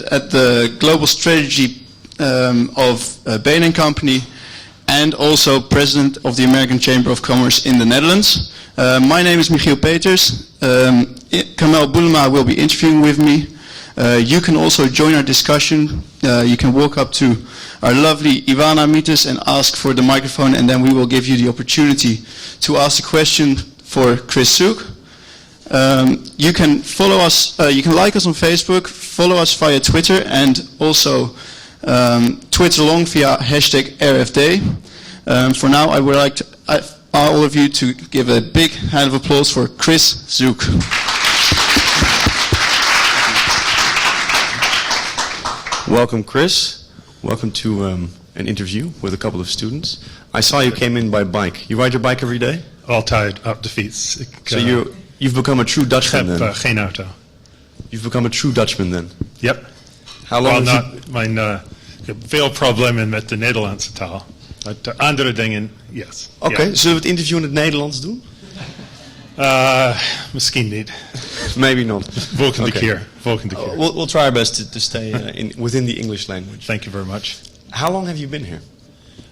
at the global strategy of Bain & Company, and also president of the American Chamber of Commerce in the Netherlands. My name is Michiel Peters. Kamel Boulema will be interviewing with me. You can also join our discussion. You can walk up to our lovely Ivana Mites and ask for the microphone, and then we will give you the opportunity to ask a question for Chris Zook. You can follow us, you can like us on Facebook, follow us via Twitter, and also Twitter along via #RFD. For now, I would like to all of you to give a big hand of applause for Chris Zook. Welcome, Chris. Welcome to an interview with a couple of students. I saw you came in by bike. You ride your bike every day? Altijd op de fiets. So you've become a true Dutchman then? Geen auto. You've become a true Dutchman then? Yep. How long ik heb veel problemen met de Nederlandse taal. Maar andere dingen, yes. Oké, zullen we het interview in het Nederlands doen? Misschien niet. Maybe not. Volgende keer. We'll try our best to stay within the English language. Thank you very much. How long have you been here?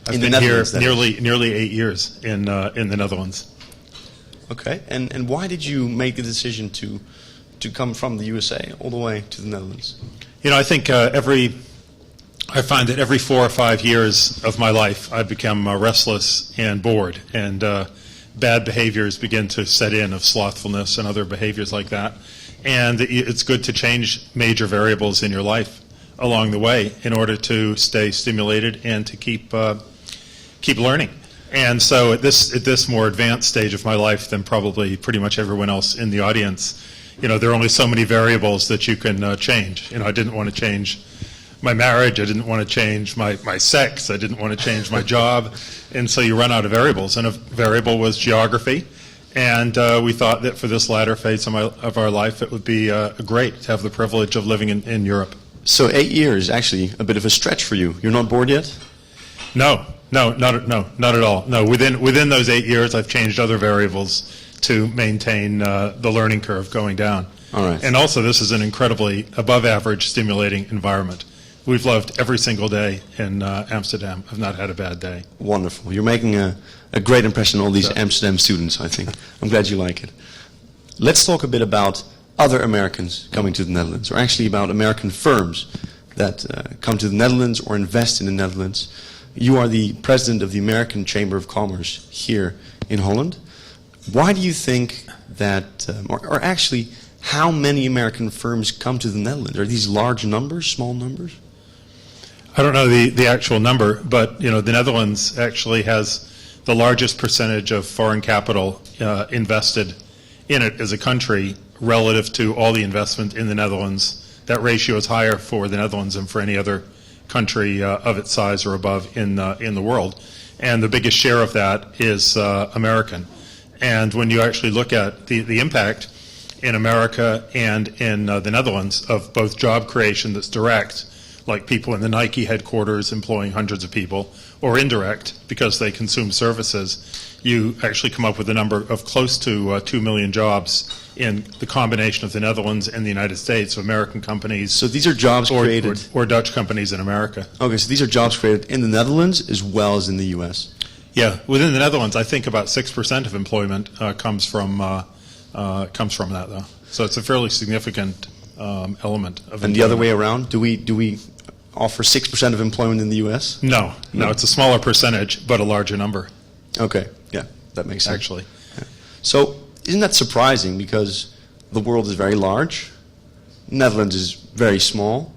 I've been here nearly 8 years in the Netherlands. Okay, and why did you make the decision to come from the USA all the way to the Netherlands? You know, I think I find that every 4 or 5 years of my life I become restless and bored, and bad behaviors begin to set in, of slothfulness and other behaviors like that. And it's good to change major variables in your life along the way in order to stay stimulated and to keep learning. And so at this more advanced stage of my life than probably pretty much everyone else in the audience, you know, there are only so many variables that you can change. You know, I didn't want to change my marriage, I didn't want to change my sex, I didn't want to change my job, and so you run out of variables, and a variable was geography, and we thought that for this latter phase of our life it would be great to have the privilege of living in Europe. So 8 years, actually a bit of a stretch for you. You're not bored yet? No, not at all. No, within those 8 years I've changed other variables to maintain the learning curve going down. All right. And also this is an incredibly above average stimulating environment. We've loved every single day in Amsterdam. I've not had a bad day. Wonderful. You're making a great impression on all these Amsterdam students, I think. I'm glad you like it. Let's talk a bit about other Americans coming to the Netherlands, or actually about American firms that come to the Netherlands or invest in the Netherlands. You are the president of the American Chamber of Commerce here in Holland. Why do you think that, or actually, how many American firms come to the Netherlands? Are these large numbers, small numbers? I don't know the actual number, but you know, the Netherlands actually has the largest percentage of foreign capital invested in it as a country relative to all the investment in the Netherlands. That ratio is higher for the Netherlands than for any other country of its size or above in the world. And the biggest share of that is American. And when you actually look at the impact in America and in the Netherlands of both job creation that's direct, like people in the Nike headquarters employing hundreds of people, or indirect because they consume services, you actually come up with a number of close to 2 million jobs in the combination of the Netherlands and the United States, of American companies. So these are jobs created... Or Dutch companies in America. Okay, so these are jobs created in the Netherlands as well as in the U.S.? Yeah, within the Netherlands, I think about 6% of employment comes from that, though. So it's a fairly significant element of employment. And the other way around, do we offer 6% of employment in the U.S.? No, it's a smaller percentage, but a larger number. Okay, yeah, that makes sense. Actually. Yeah. So isn't that surprising, because the world is very large, Netherlands is very small,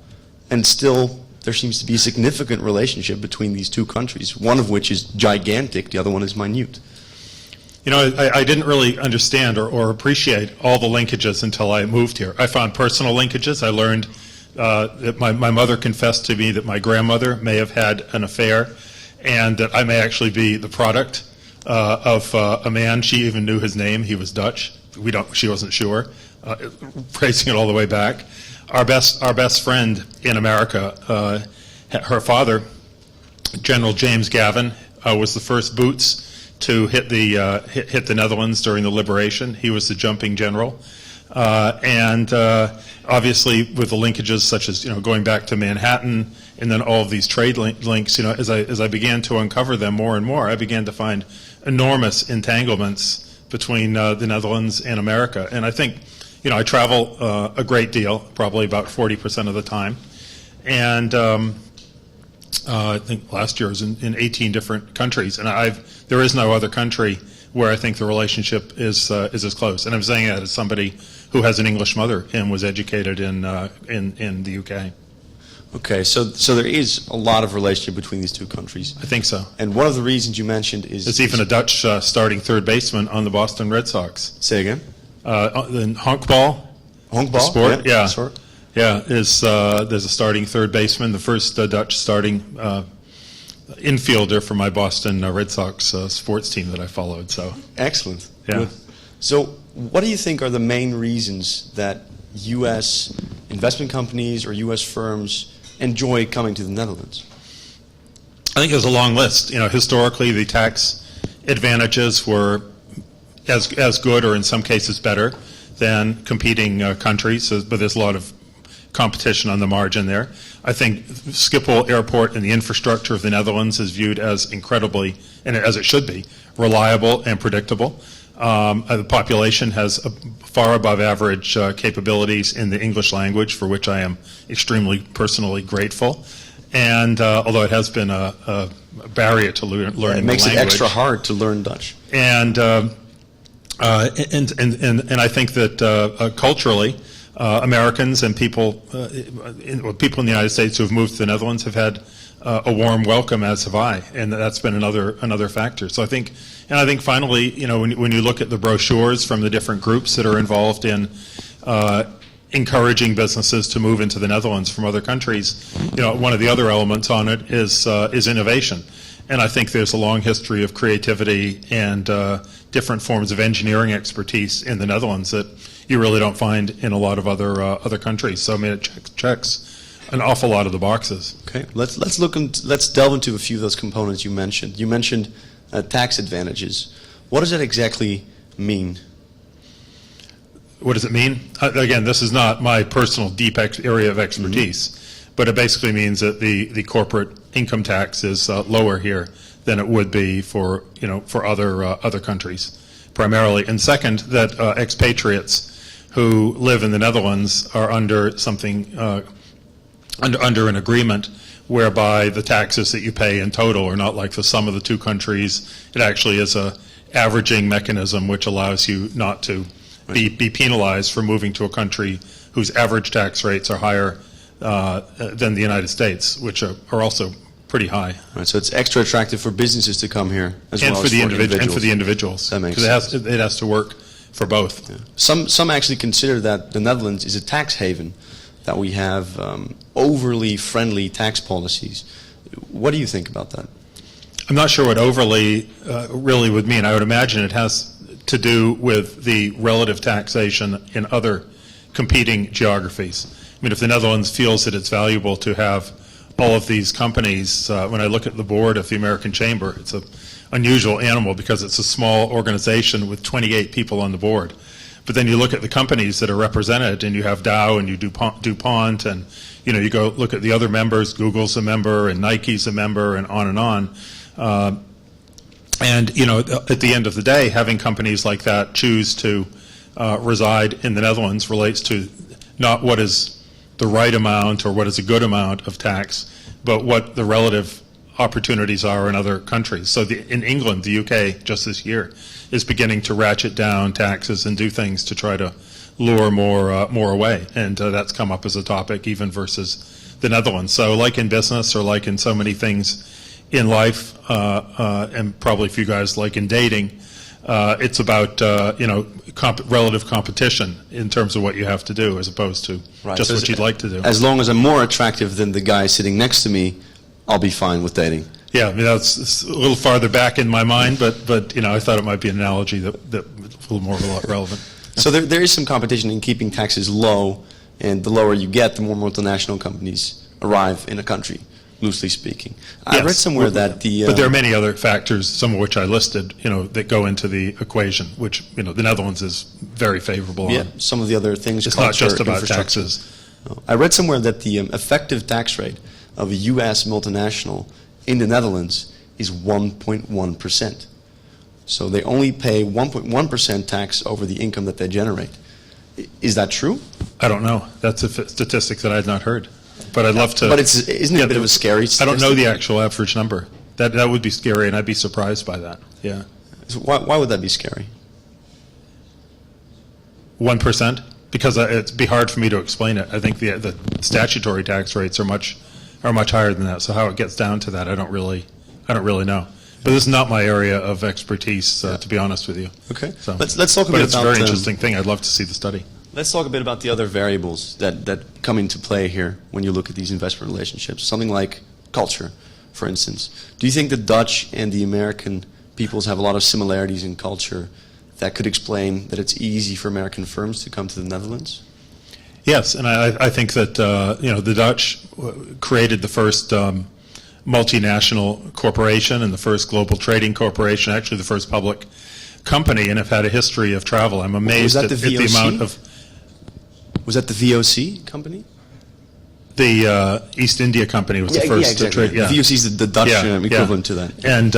and still there seems to be a significant relationship between these two countries, one of which is gigantic, the other one is minute. You know, I didn't really understand or appreciate all the linkages until I moved here. I found personal linkages. I learned that my mother confessed to me that my grandmother may have had an affair, and that I may actually be the product of a man. She even knew his name. He was Dutch. She wasn't sure. Tracing it all the way back. Our best friend in America, her father, General James Gavin, was the first boots to hit the Netherlands during the liberation. He was the jumping general. And obviously with the linkages such as, going back to Manhattan and then all of these trade links, as I began to uncover them more and more, I began to find enormous entanglements between the Netherlands and America. And I think, I travel a great deal, probably about 40% of the time. And I think last year was in 18 different countries. And there is no other country where I think the relationship is as close. And I'm saying that as somebody who has an English mother and was educated in the UK. Okay, so there is a lot of relationship between these two countries. I think so. And one of the reasons you mentioned is... There's even a Dutch starting third baseman on the Boston Red Sox. Say again? In honkball. Honkball? Sport, yeah. Sure. Yeah, there's a starting third baseman, the first Dutch starting infielder for my Boston Red Sox sports team that I followed. So excellent. Yeah. Good. So what do you think are the main reasons that U.S. investment companies or U.S. firms enjoy coming to the Netherlands? I think there's a long list. Historically, the tax advantages were as good, or in some cases better, than competing countries. But there's a lot of competition on the margin there. I think Schiphol Airport and the infrastructure of the Netherlands is viewed as incredibly, and as it should be, reliable and predictable. The population has far above average capabilities in the English language, for which I am extremely personally grateful. And although it has been a barrier to learning the language. It makes it extra hard to learn Dutch. And I think that culturally, Americans and people in the United States who have moved to the Netherlands have had a warm welcome, as have I, and that's been another factor. So I think finally, when you look at the brochures from the different groups that are involved in encouraging businesses to move into the Netherlands from other countries, one of the other elements on it is innovation. And I think there's a long history of creativity and different forms of engineering expertise in the Netherlands that you really don't find in a lot of other countries. So I mean, it checks an awful lot of the boxes. Okay, let's delve into a few of those components you mentioned. You mentioned tax advantages. What does that exactly mean? What does it mean? Again, this is not my personal deep area of expertise, but it basically means that the corporate income tax is lower here than it would be for other countries, primarily. And second, that expatriates who live in the Netherlands are under under an agreement whereby the taxes that you pay in total are not like the sum of the two countries. It actually is a averaging mechanism which allows you not to be penalized for moving to a country whose average tax rates are higher than the United States, which are also pretty high. Right, so it's extra attractive for businesses to come here as well as for individuals. And for the individuals. That makes sense. Because it has to work for both. Yeah. Some actually consider that the Netherlands is a tax haven, that we have overly friendly tax policies. What do you think about that? I'm not sure what overly really would mean. I would imagine it has to do with the relative taxation in other competing geographies. I mean, if the Netherlands feels that it's valuable to have all of these companies, when I look at the board of the American Chamber, it's an unusual animal because it's a small organization with 28 people on the board. But then you look at the companies that are represented, and you have Dow and you DuPont, and you go look at the other members. Google's a member, and Nike's a member, and on and on. And at the end of the day, having companies like that choose to reside in the Netherlands relates to not what is the right amount or what is a good amount of tax, but what the relative opportunities are in other countries. So in England, the UK, just this year, is beginning to ratchet down taxes and do things to try to lure more away. And that's come up as a topic even versus the Netherlands. So like in business or like in so many things in life, and probably for you guys like in dating, it's about relative competition in terms of what you have to do as opposed to just what you'd like to do. As long as I'm more attractive than the guy sitting next to me, I'll be fine with dating. Yeah, I mean that's a little farther back in my mind, but I thought it might be an analogy that was a little more relevant. So there is some competition in keeping taxes low, and the lower you get, the more multinational companies arrive in a country. loosely speaking. I Yes. read somewhere that But there are many other factors, some of which I listed, that go into the equation, which, the Netherlands is very favorable yeah, on. some of the other things. It's not culture, just about infrastructure. taxes. I read somewhere that the effective tax rate of a U.S. multinational in the Netherlands is 1.1%. So they only pay 1.1% tax over the income that they generate. Is that true? I don't know. That's a statistic that I had not heard. But I'd love to. But isn't it a bit of a scary I statistic? don't know the actual average number. That would be scary, and I'd be surprised by that. Yeah. So why would that be scary? 1%? Because it'd be hard for me to explain it. I think the statutory tax rates are much higher than that. So how it gets down to that, I don't really know. But this is not my area of expertise, to be honest with you. Okay. So, Let's talk a but bit it's about. a very interesting thing. I'd love to see the study. Let's talk a bit about the other variables that come into play here when you look at these investment relationships. Something like culture, for instance. Do you think the Dutch and the American peoples have a lot of similarities in culture that could explain that it's easy for American firms to come to the Netherlands? Yes, and I think that the Dutch created the first multinational corporation and the first global trading corporation, actually the first public company, and have had a history of travel. I'm amazed that at the the amount of. Was that the VOC company? The East India Company was the first to trade. Yeah, The VOC is the Dutch equivalent to that. And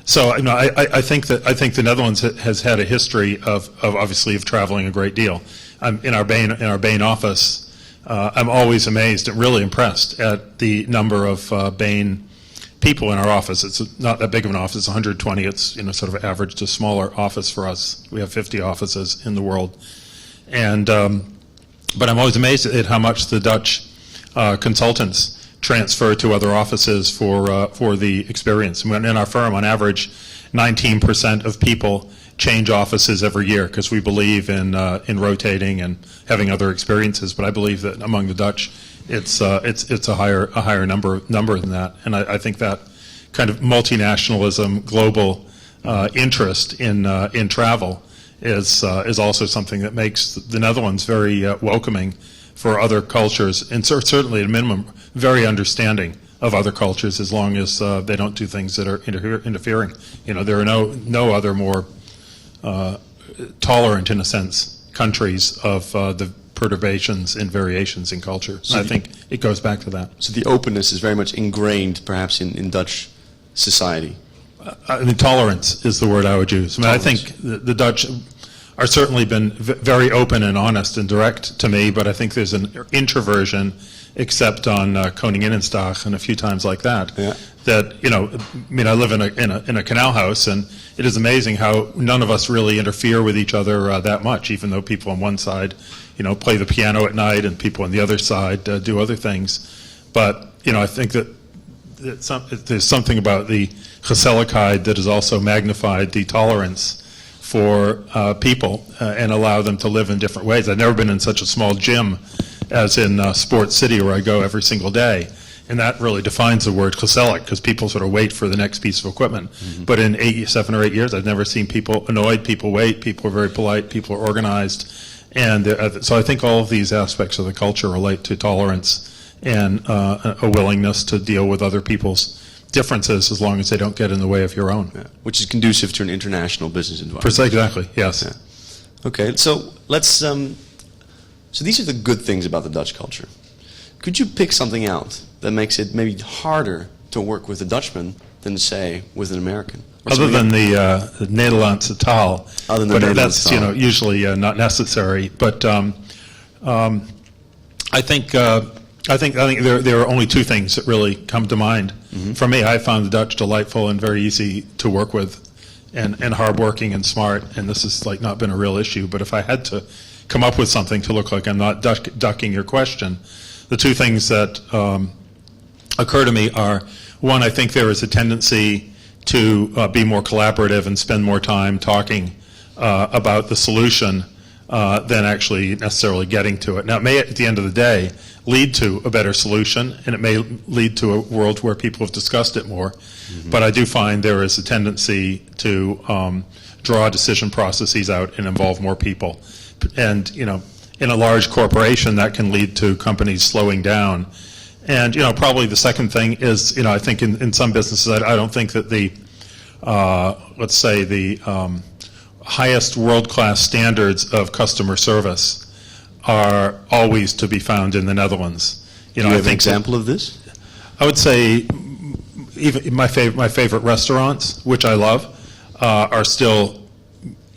so I think the Netherlands has had a history of obviously of traveling a great deal. In our Bain office, I'm always amazed and really impressed at the number of Bain people in our office. It's not that big of an office, 120. It's sort of average to smaller office for us. We have 50 offices in the world, and but I'm always amazed at how much the Dutch consultants transfer to other offices for the experience. In our firm, on average, 19% of people change offices every year because we believe in rotating and having other experiences. But I believe that among the Dutch, it's a higher number than that. And I think that kind of multinationalism, global interest in travel is also something that makes the Netherlands very welcoming for other cultures, and certainly at a minimum, very understanding of other cultures as long as they don't do things that are interfering. There are no other more tolerant, in a sense, countries of the perturbations and variations in culture. So I think it goes back to that. So the openness is very much ingrained, perhaps, in Dutch society. Tolerance is the word I would use. I think the Dutch are certainly been very open and honest and direct to me, but I think there's an introversion, except on Koninginnendag and a few times like that. Yeah. That I live in a canal house, and it is amazing how none of us really interfere with each other that much. Even though people on one side, play the piano at night, and people on the other side do other things. But I think that there's something about the gezelligheid that has also magnified the tolerance for people and allow them to live in different ways. I've never been in such a small gym as in Sports City, where I go every single day. And that really defines the word gezellig, because people sort of wait for the next piece of equipment. Mm-hmm. But in 7 or 8 years, I've never seen people annoyed, people wait, people are very polite, people are organized. And so I think all of these aspects of the culture relate to tolerance and a willingness to deal with other people's differences as long as they don't get in the way of your own. Yeah. Which is conducive to an international business environment. Precisely, exactly, yes. Yeah. Okay, so let's, so these are the good things about the Dutch culture. Could you pick something out that makes it maybe harder to work with a Dutchman than, say, with an American? Other than the Nederlandse taal, but that's usually not necessary. But I think there are only two things that really come to mind. Mm-hmm. For me, I found the Dutch delightful and very easy to work with, and hardworking and smart. And this has not been a real issue. But if I had to come up with something to look like I'm not ducking your question, the two things that occur to me are, one, I think there is a tendency to be more collaborative and spend more time talking about the solution than actually necessarily getting to it. Now, it may, at the end of the day, lead to a better solution, and it may lead to a world where people have discussed it more. Mm-hmm. But I do find there is a tendency to draw decision processes out and involve more people. And, in a large corporation, that can lead to companies slowing down. And, probably the second thing is, I think in some businesses, I don't think that the, let's say, the highest world-class standards of customer service are always to be found in the Netherlands. Do you have an example of this? I would say even my favorite restaurants, which I love, are still,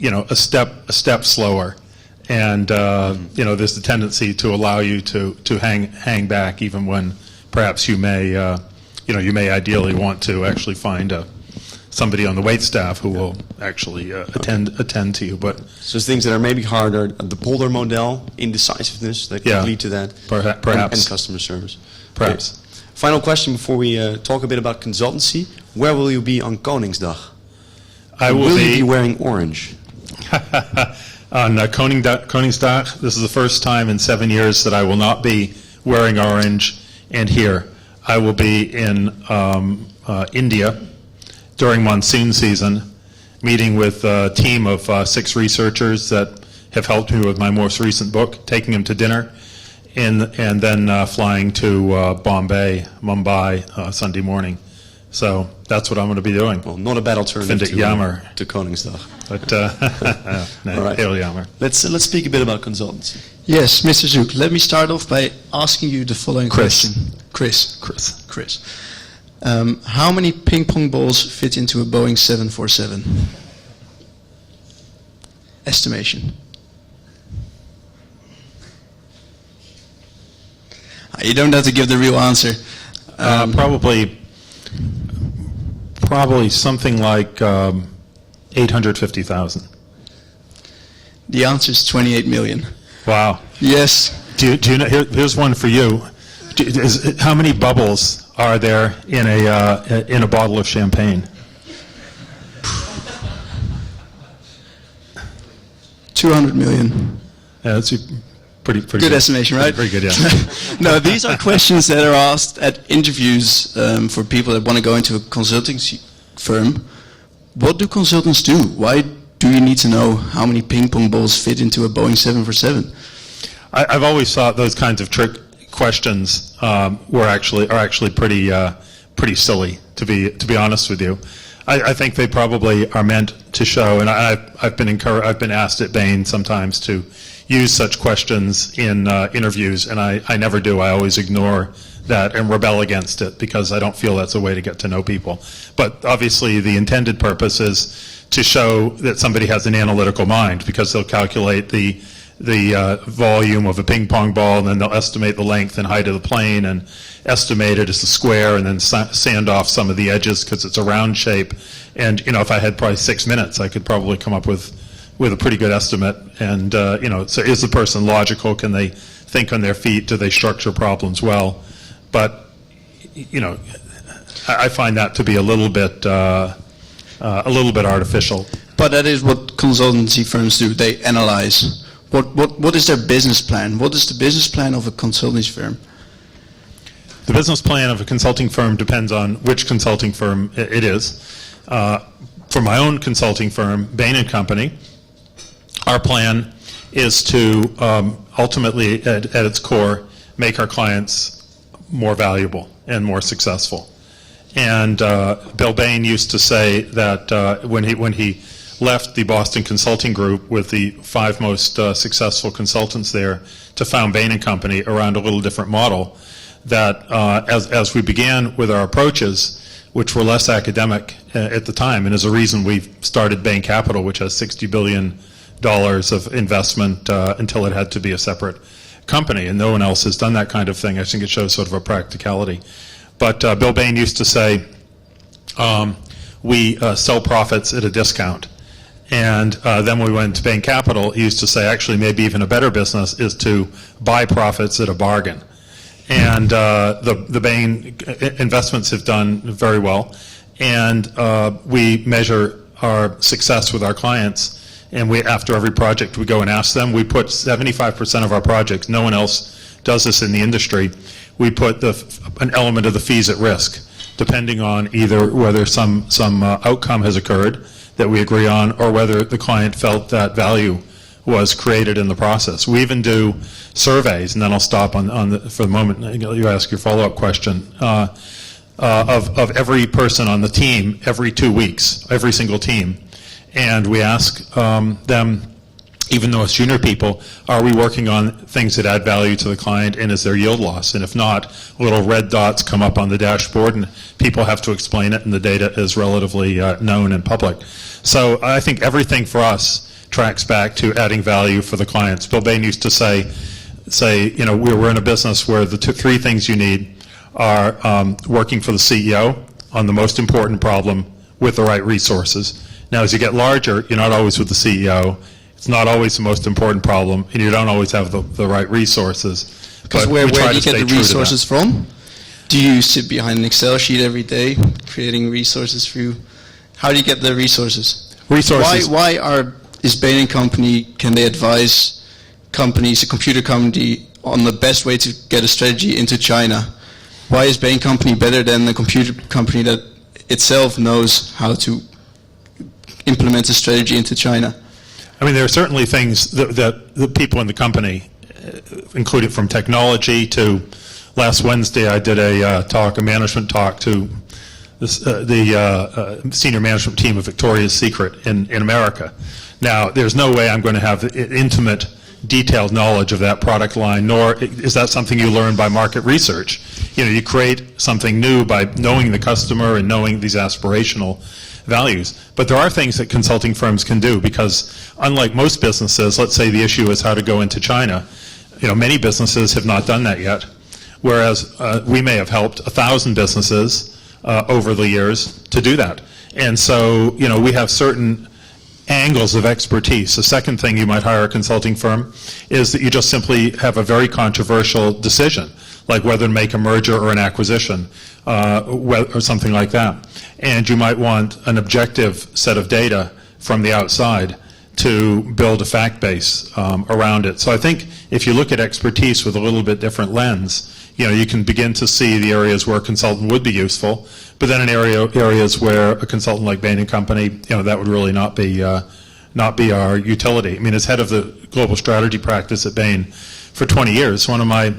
a step slower. And, there's a tendency to allow you to hang back even when perhaps you may ideally want to actually find somebody on the wait staff who will actually attend to you. But so things that are maybe harder, the polder model, indecisiveness, that could lead to that. Perhaps. And customer service. Perhaps. Okay. Final question before we talk a bit about consultancy. Where will you be on Koningsdag? Will you be wearing orange? On Koningsdag, this is the first time in 7 years that I will not be wearing orange. And here, I will be in India during monsoon season, meeting with a team of 6 researchers that have helped me with my most recent book, taking them to dinner, and then flying to Mumbai Sunday morning. So that's what I'm going to be doing. Well, not a bad alternative to Koningsdag. But all right. Heel jammer. Let's speak a bit about consultancy. Yes, Mr. Zook, let me start off by asking you the following question. Chris. How many ping pong balls fit into a Boeing 747? Estimation. You don't have to give the real answer. Probably something like 850,000. The answer is 28 million. Wow. Yes. Do you know? Here's one for you. How many bubbles are there in a bottle of champagne? 200 million. Yeah, that's pretty good estimation, right? Very good, yeah. No, these are questions that are asked at interviews for people that want to go into a consultancy firm. What do consultants do? Why do you need to know how many ping pong balls fit into a Boeing 747? I've always thought those kinds of trick questions are actually pretty silly. To be honest with you, I think they probably are meant to show. And I've been asked at Bain sometimes to use such questions in interviews, and I never do. I always ignore that and rebel against it because I don't feel that's a way to get to know people. But obviously the intended purpose is to show that somebody has an analytical mind, because they'll calculate the volume of a ping pong ball, and then they'll estimate the length and height of the plane and estimate it as a square, and then sand off some of the edges because it's a round shape. And if I had probably 6 minutes, I could probably come up with a pretty good estimate. And so is the person logical? Can they think on their feet? Do they structure problems well? But I find that to be a little bit artificial. But that is what consultancy firms do. They analyze. What is their business plan? What is the business plan of a consultancy firm? The business plan of a consulting firm depends on which consulting firm it is. For my own consulting firm, Bain & Company, our plan is to ultimately, at its core, make our clients more valuable and more successful. And Bill Bain used to say that when he left the Boston Consulting Group with the 5 most successful consultants there to found Bain & Company around a little different model, that as we began with our approaches, which were less academic at the time, and as a reason we started Bain Capital, which has $60 billion of investment until it had to be a separate company, and no one else has done that kind of thing. I think it shows sort of a practicality. But Bill Bain used to say, we sell profits at a discount. And then when we went to Bain Capital, he used to say, actually, maybe even a better business is to buy profits at a bargain. And the Bain investments have done very well. And we measure our success with our clients. And after every project, we go and ask them. We put 75% of our projects, no one else does this in the industry, we put an element of the fees at risk, depending on either whether some outcome has occurred that we agree on, or whether the client felt that value was created in the process. We even do surveys, and then I'll stop for the moment. You ask your follow-up question. Of every person on the team every 2 weeks, every single team. And we ask them, even though it's junior people, are we working on things that add value to the client, and is there yield loss? And if not, little red dots come up on the dashboard and people have to explain it, and the data is relatively known and public. So I think everything for us tracks back to adding value for the clients. Bill Bain used to say, you know, we're in a business where the three things you need are working for the CEO on the most important problem with the right resources. Now, as you get larger, you're not always with the CEO. It's not always the most important problem, and you don't always have the right resources. Because where do you get the resources from? Do you sit behind an Excel sheet every day, creating resources for you? How do you get the resources? Is Bain & Company, can they advise companies, a computer company, on the best way to get a strategy into China? Why is Bain & Company better than the computer company that itself knows how to implement a strategy into China? I mean, there are certainly things that the people in the company, including from technology to last Wednesday, I did a management talk to the senior management team of Victoria's Secret in America. Now, there's no way I'm going to have intimate, detailed knowledge of that product line, nor is that something you learn by market research. You know, you create something new by knowing the customer and knowing these aspirational values. But there are things that consulting firms can do, because unlike most businesses, let's say the issue is how to go into China, you know, many businesses have not done that yet. Whereas we may have helped 1,000 businesses over the years to do that. And so, you know, we have certain angles of expertise. The second thing you might hire a consulting firm is that you just simply have a very controversial decision, like whether to make a merger or an acquisition, or something like that. And you might want an objective set of data from the outside to build a fact base around it. So I think if you look at expertise with a little bit different lens, you know, you can begin to see the areas where a consultant would be useful, but then in areas where a consultant like Bain & Company, you know, that would really not be our utility. I mean, as head of the global strategy practice at Bain for 20 years, one of my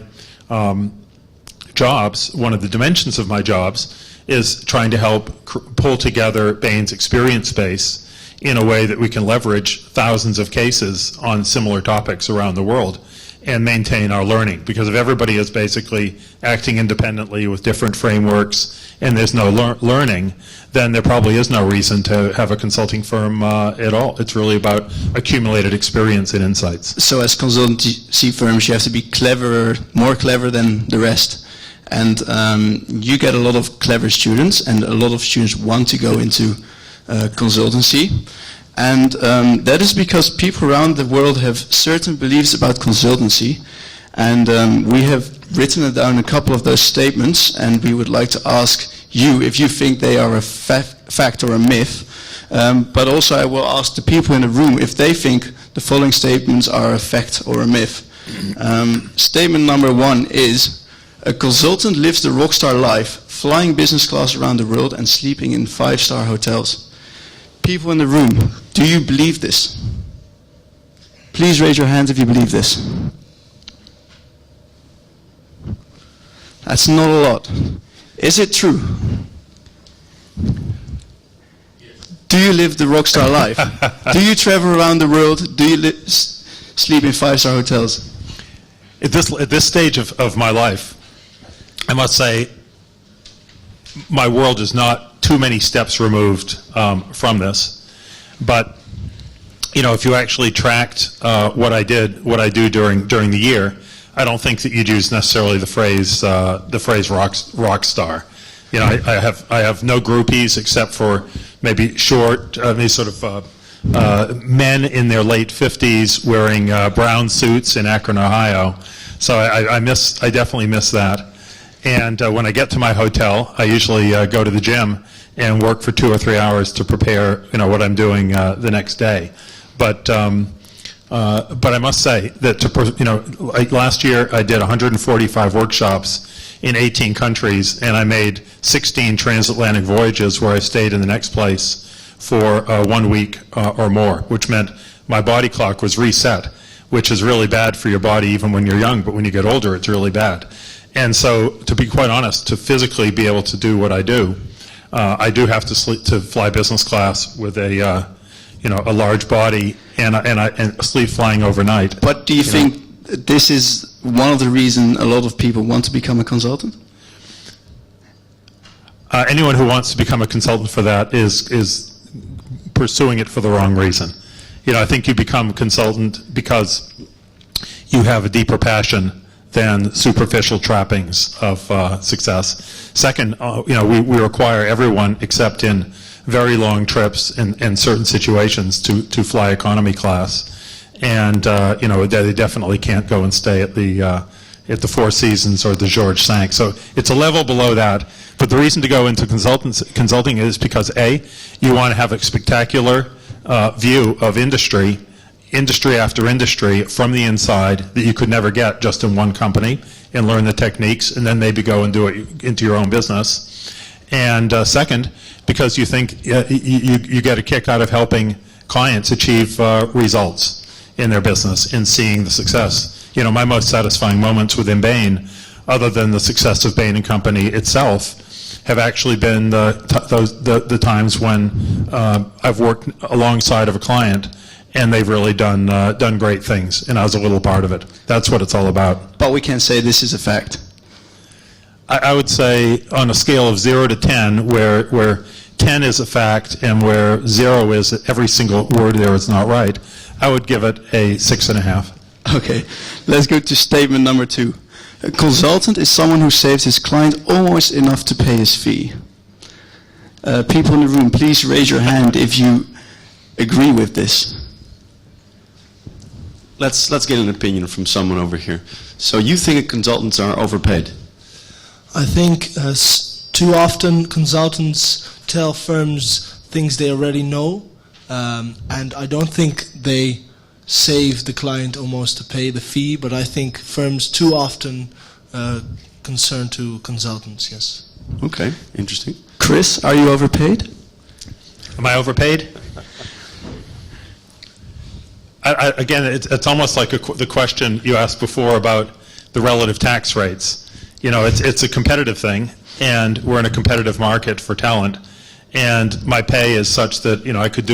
jobs, one of the dimensions of my jobs, is trying to help pull together Bain's experience base in a way that we can leverage thousands of cases on similar topics around the world and maintain our learning. Because if everybody is basically acting independently with different frameworks and there's no learning, then there probably is no reason to have a consulting firm at all. It's really about accumulated experience and insights. So as consultancy firms, you have to be cleverer, more clever than the rest. And you get a lot of clever students, and a lot of students want to go into consultancy. And that is because people around the world have certain beliefs about consultancy, and we have written it down, a couple of those statements, and we would like to ask you if you think they are a fact or a myth. But also I will ask the people in the room if they think the following statements are a fact or a myth. Statement number 1 is, a consultant lives the rockstar life, flying business class around the world and sleeping in 5-star hotels. People in the room, do you believe this? Please raise your hands if you believe this. That's not a lot. Is it true? Do you live the rockstar life? Do you travel around the world? Do you sleep in 5-star hotels? At this stage of my life, I must say, my world is not too many steps removed from this. But you know, if you actually tracked what I do during the year, I don't think that you'd use necessarily the phrase rock star. You know, I have no groupies except for maybe short, sort of men in their late 50s wearing brown suits in Akron, Ohio. So I definitely miss that. And when I get to my hotel, I usually go to the gym and work for 2 or 3 hours to prepare, you know, what I'm doing the next day. But I must say that like last year I did 145 workshops in 18 countries, and I made 16 transatlantic voyages where I stayed in the next place for 1 week or more, which meant my body clock was reset, which is really bad for your body even when you're young, but when you get older, it's really bad. And so, to be quite honest, to physically be able to do what I do have to fly business class with a large body and sleep flying overnight. But do you think this is one of the reasons a lot of people want to become a consultant? Anyone who wants to become a consultant for that is pursuing it for the wrong reason. I think you become a consultant because you have a deeper passion than superficial trappings of success. Second, we require everyone, except in very long trips and certain situations, to fly economy class. And they definitely can't go and stay at the Four Seasons or the Georges V. So it's a level below that. But the reason to go into consulting is because A, you want to have a spectacular view of industry after industry from the inside that you could never get just in one company, and learn the techniques, and then maybe go and do it into your own business. And second, because you think you get a kick out of helping clients achieve results in their business and seeing the success. My most satisfying moments within Bain, other than the success of Bain & Company itself, have actually been the times when I've worked alongside of a client and they've really done great things, and I was a little part of it. That's what it's all about. But we can say this is a fact. I would say on a scale of 0 to 10, where 10 is a fact and where 0 is every single word there is not right, I would give it a 6.5. Okay, let's go to statement number 2. A consultant is someone who saves his client almost enough to pay his fee. People in the room, please raise your hand if you agree with this. Let's get an opinion from someone over here. So you think consultants are overpaid? I think too often consultants tell firms things they already know, and I don't think they save the client almost to pay the fee, but I think firms too often concern to consultants, yes. Okay, interesting. Chris, are you overpaid? Am I overpaid? Again, it's almost like the question you asked before about the relative tax rates. It's a competitive thing, and we're in a competitive market for talent, and my pay is such that I could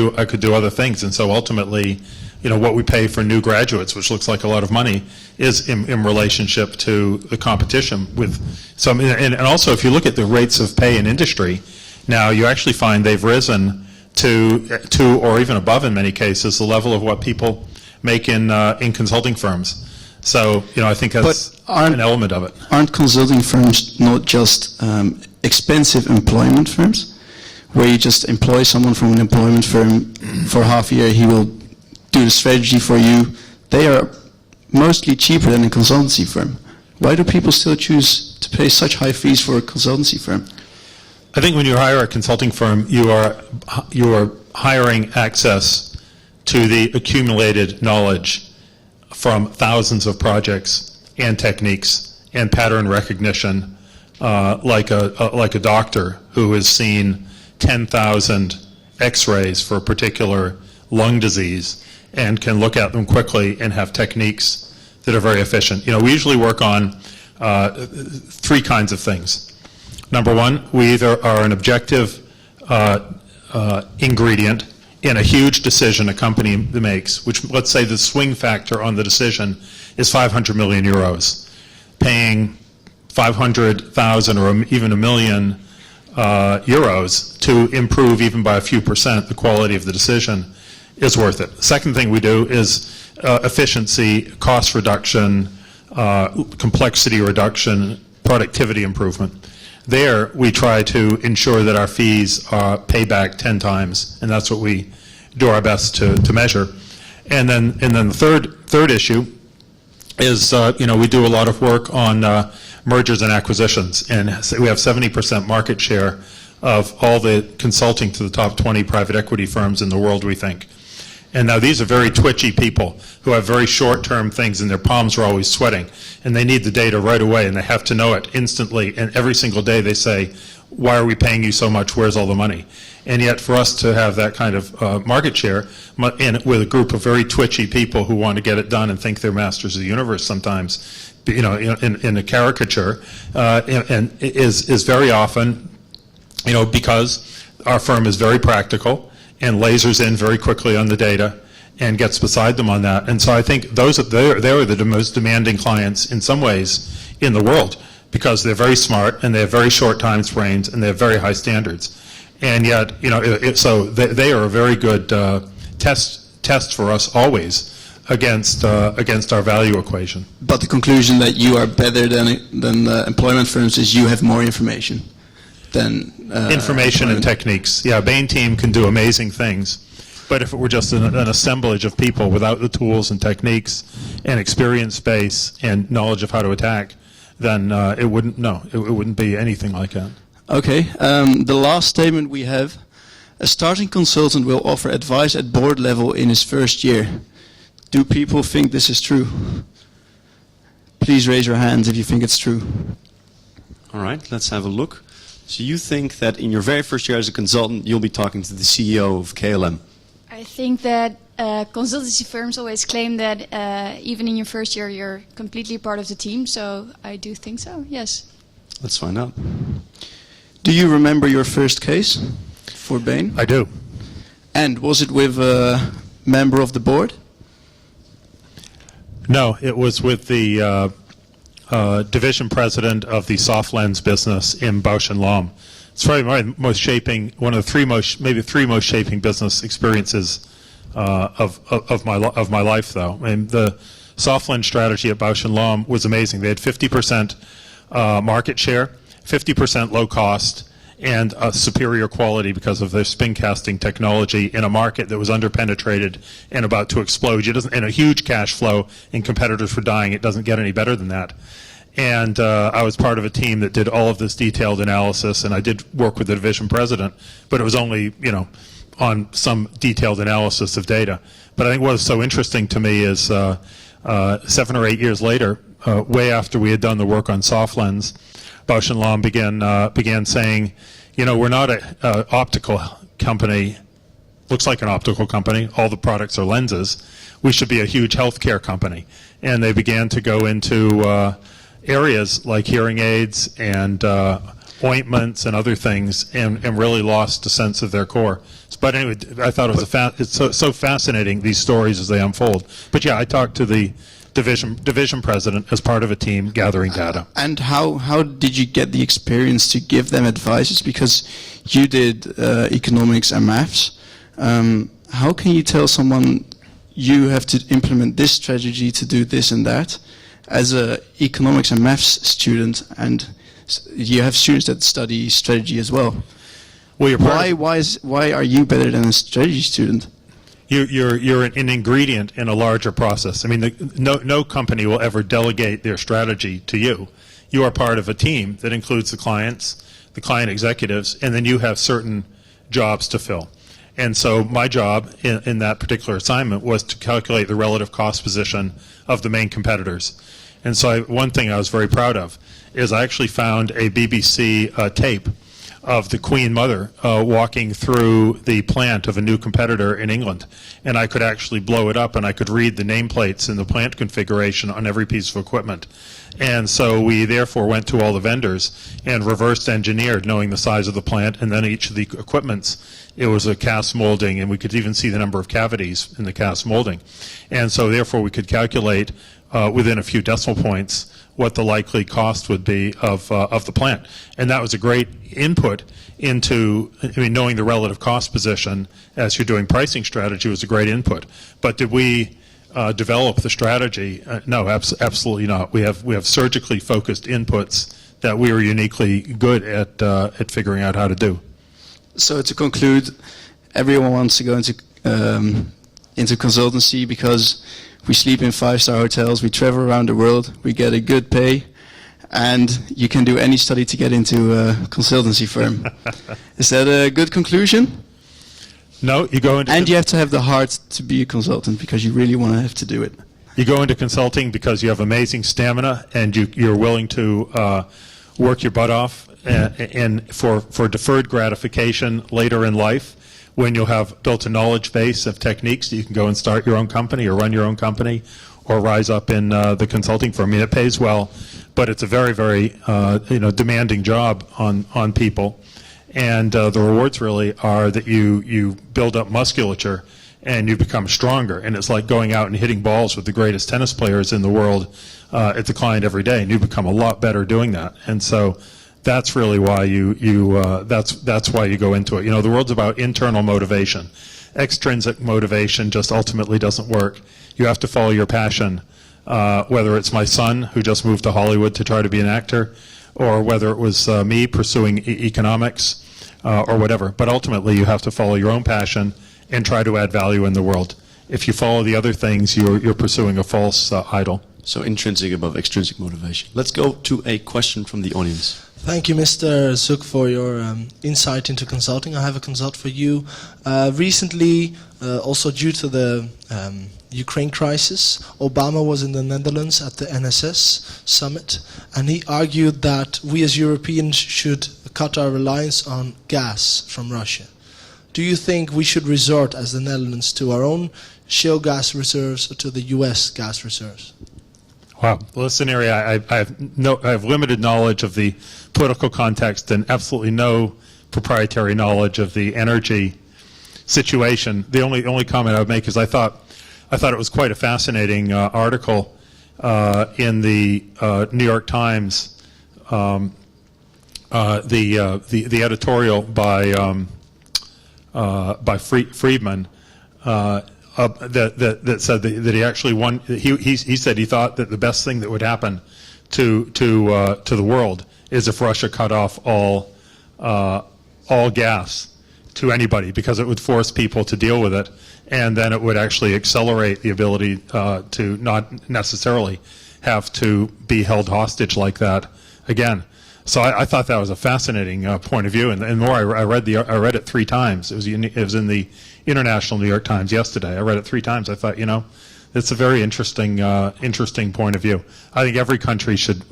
do other things, and so ultimately, what we pay for new graduates, which looks like a lot of money, is in relationship to the competition with some. And also, if you look at the rates of pay in industry, now you actually find they've risen to or even above in many cases the level of what people make in consulting firms. So I think that's an element of it. Aren't consulting firms not just expensive employment firms, where you just employ someone from an employment firm for half a year, he will do the strategy for you? They are mostly cheaper than a consultancy firm. Why do people still choose to pay such high fees for a consultancy firm? I think when you hire a consulting firm, you are hiring access to the accumulated knowledge from thousands of projects and techniques and pattern recognition, like a doctor who has seen 10,000 X-rays for a particular lung disease and can look at them quickly and have techniques that are very efficient. We usually work on 3 kinds of things. Number 1, we either are an objective ingredient in a huge decision a company makes, which, let's say the swing factor on the decision is 500 million euros. Paying 500,000 or even a million euros to improve even by a few % the quality of the decision is worth it. The second thing we do is efficiency, cost reduction, complexity reduction, productivity improvement. There, we try to ensure that our fees pay back 10 times, and that's what we do our best to measure. And then the third issue is, we do a lot of work on mergers and acquisitions, and we have 70% market share of all the consulting to the top 20 private equity firms in the world, we think. And now these are very twitchy people who have very short-term things and their palms are always sweating. And they need the data right away and they have to know it instantly. And every single day they say, why are we paying you so much? Where's all the money? And yet, for us to have that kind of market share, and with a group of very twitchy people who want to get it done and think they're masters of the universe sometimes, in a caricature, and is very often, because our firm is very practical and lasers in very quickly on the data and gets beside them on that. And so I think they're the most demanding clients in some ways in the world, because they're very smart and they have very short time frames and they have very high standards. And yet, so they are a very good test for us always against our value equation. But the conclusion that you are better than employment firms is you have more information than information and techniques. Yeah, Bain team can do amazing things, but if it were just an assemblage of people without the tools and techniques and experience base and knowledge of how to attack, then it wouldn't be anything like that. Okay, the last statement we have: a starting consultant will offer advice at board level in his first year. Do people think this is true? Please raise your hands if you think it's true. All right, let's have a look. So you think that in your very first year as a consultant, you'll be talking to the CEO of KLM? I think that consultancy firms always claim that even in your first year you're completely part of the team, so I do think so, yes. Let's find out. Do you remember your first case for Bain? I do. And was it with a member of the board? No, it was with the division president of the soft lens business in Bausch & Lomb. It's probably one of the three most shaping business experiences of my life, though. And the soft lens strategy at Bausch & Lomb was amazing. They had 50% market share, 50% low cost, and superior quality because of their spin casting technology in a market that was underpenetrated and about to explode. And a huge cash flow, and competitors were dying. It doesn't get any better than that. And I was part of a team that did all of this detailed analysis, and I did work with the division president, but it was only, on some detailed analysis of data. But I think what was so interesting to me is 7 or 8 years later, way after we had done the work on soft lens, Bausch & Lomb began saying, we're not an optical company. Looks like an optical company. All the products are lenses. We should be a huge healthcare company. And they began to go into areas like hearing aids and ointments and other things, and really lost a sense of their core. But anyway, I thought it was it's so fascinating, these stories as they unfold. But yeah, I talked to the division president as part of a team gathering data. And how did you get the experience to give them advice? Because you did economics and maths. How can you tell someone you have to implement this strategy to do this and that as a economics and maths student, and you have students that study strategy as well? Well, why are you better than a strategy student? You're an ingredient in a larger process. I mean, no company will ever delegate their strategy to you. You are part of a team that includes the clients, the client executives, and then you have certain jobs to fill. And so my job in that particular assignment was to calculate the relative cost position of the main competitors. And so one thing I was very proud of is I actually found a BBC tape of the Queen Mother walking through the plant of a new competitor in England. And I could actually blow it up, and I could read the nameplates in the plant configuration on every piece of equipment. And so we therefore went to all the vendors and reverse engineered, knowing the size of the plant, and then each of the equipments, it was a cast molding, and we could even see the number of cavities in the cast molding. And so therefore we could calculate within a few decimal points what the likely cost would be of the plant. And that was a great input into, knowing the relative cost position as you're doing pricing strategy was a great input. But did we develop the strategy? No, absolutely not. We have surgically focused inputs that we are uniquely good at figuring out how to do. So to conclude, everyone wants to go into consultancy because we sleep in 5-star hotels, we travel around the world, we get a good pay, and you can do any study to get into a consultancy firm. Is that a good conclusion? No, you go into... And you have to have the heart to be a consultant because you really want to have to do it. You go into consulting because you have amazing stamina and you're willing to work your butt off and for deferred gratification later in life, when you'll have built a knowledge base of techniques, you can go and start your own company or run your own company or rise up in the consulting firm. I mean, it pays well, but it's a very, very demanding job on people. And the rewards really are that you build up musculature and you become stronger. And it's like going out and hitting balls with the greatest tennis players in the world at the client every day, and you become a lot better doing that. And so that's really why that's why you go into it. You know, the world's about internal motivation. Extrinsic motivation just ultimately doesn't work. You have to follow your passion, whether it's my son who just moved to Hollywood to try to be an actor, or whether it was me pursuing economics or whatever. But ultimately, you have to follow your own passion and try to add value in the world. If you follow the other things, you're pursuing a false idol. So intrinsic above extrinsic motivation. Let's go to a question from the audience. Thank you, Mr. Zook, for your insight into consulting. I have a consult for you. Recently, also due to the Ukraine crisis, Obama was in the Netherlands at the NSS summit, and he argued that we as Europeans should cut our reliance on gas from Russia. Do you think we should resort, as the Netherlands, to our own shale gas reserves or to the US gas reserves? Wow. Well, this is an area I have limited knowledge of the political context and absolutely no proprietary knowledge of the energy situation. The only comment I would make is I thought it was quite a fascinating article in the New York Times, the editorial by Friedman. That said that he actually won. He said he thought that the best thing that would happen to the world is if Russia cut off all gas to anybody, because it would force people to deal with it, and then it would actually accelerate the ability to not necessarily have to be held hostage like that again. So I thought that was a fascinating point of view, and more I read it 3 times. It was in the International New York Times yesterday. I read it 3 times. I thought, it's a very interesting point of view. I think every country should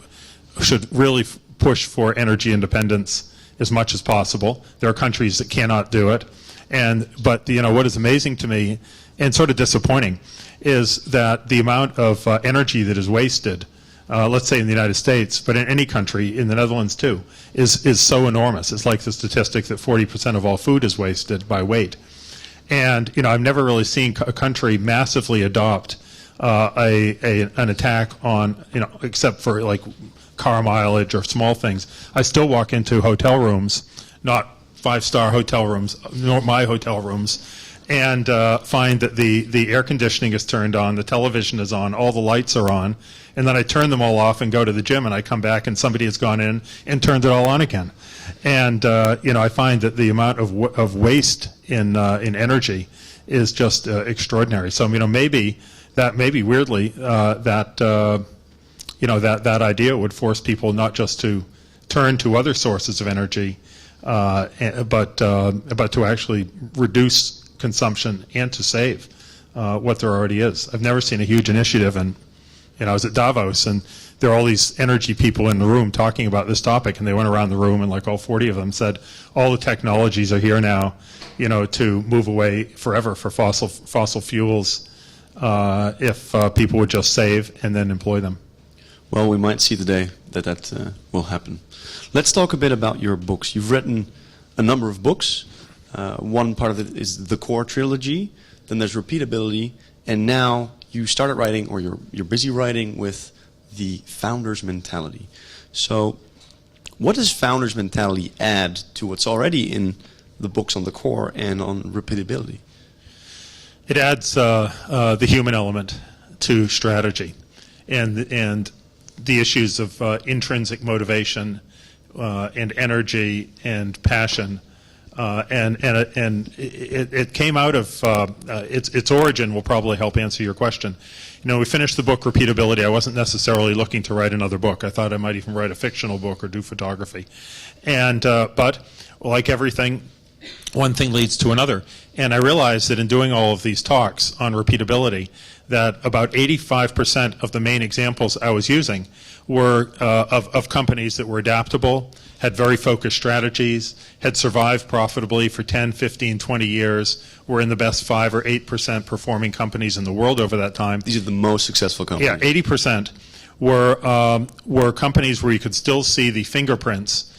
really push for energy independence as much as possible. There are countries that cannot do it, but what is amazing to me and sort of disappointing is that the amount of energy that is wasted, let's say in the United States, but in any country, in the Netherlands too, is so enormous. It's like the statistic that 40% of all food is wasted by weight. And I've never really seen a country massively adopt an attack on, except for like car mileage or small things. I still walk into hotel rooms, not 5-star hotel rooms, nor my hotel rooms, and find that the air conditioning is turned on, the television is on, all the lights are on, and then I turn them all off and go to the gym, and I come back and somebody has gone in and turned it all on again. And I find that the amount of waste in energy is just extraordinary. So maybe weirdly that idea would force people not just to turn to other sources of energy, but to actually reduce consumption and to save what there already is. I've never seen a huge initiative, and I was at Davos, and there are all these energy people in the room talking about this topic, and they went around the room, and like all 40 of them said, all the technologies are here now, to move away forever for fossil fuels if people would just save and then employ them. Well, we might see the day that will happen. Let's talk a bit about your books. You've written a number of books. One part of it is the core trilogy, then there's repeatability, and now you started writing, or you're busy writing, with the founder's mentality. So what does founder's mentality add to what's already in the books on the core and on repeatability? It adds the human element to strategy, and the issues of intrinsic motivation and energy and passion. And it came out of its origin will probably help answer your question. We finished the book Repeatability. I wasn't necessarily looking to write another book. I thought I might even write a fictional book or do photography. And but like everything, one thing leads to another. And I realized that in doing all of these talks on repeatability, that about 85% of the main examples I was using were of companies that were adaptable had very focused strategies, had survived profitably for 10, 15, 20 years, were in the best 5 or 8% performing companies in the world over that time. These are the most successful companies. Yeah, 80% were companies where you could still see the fingerprints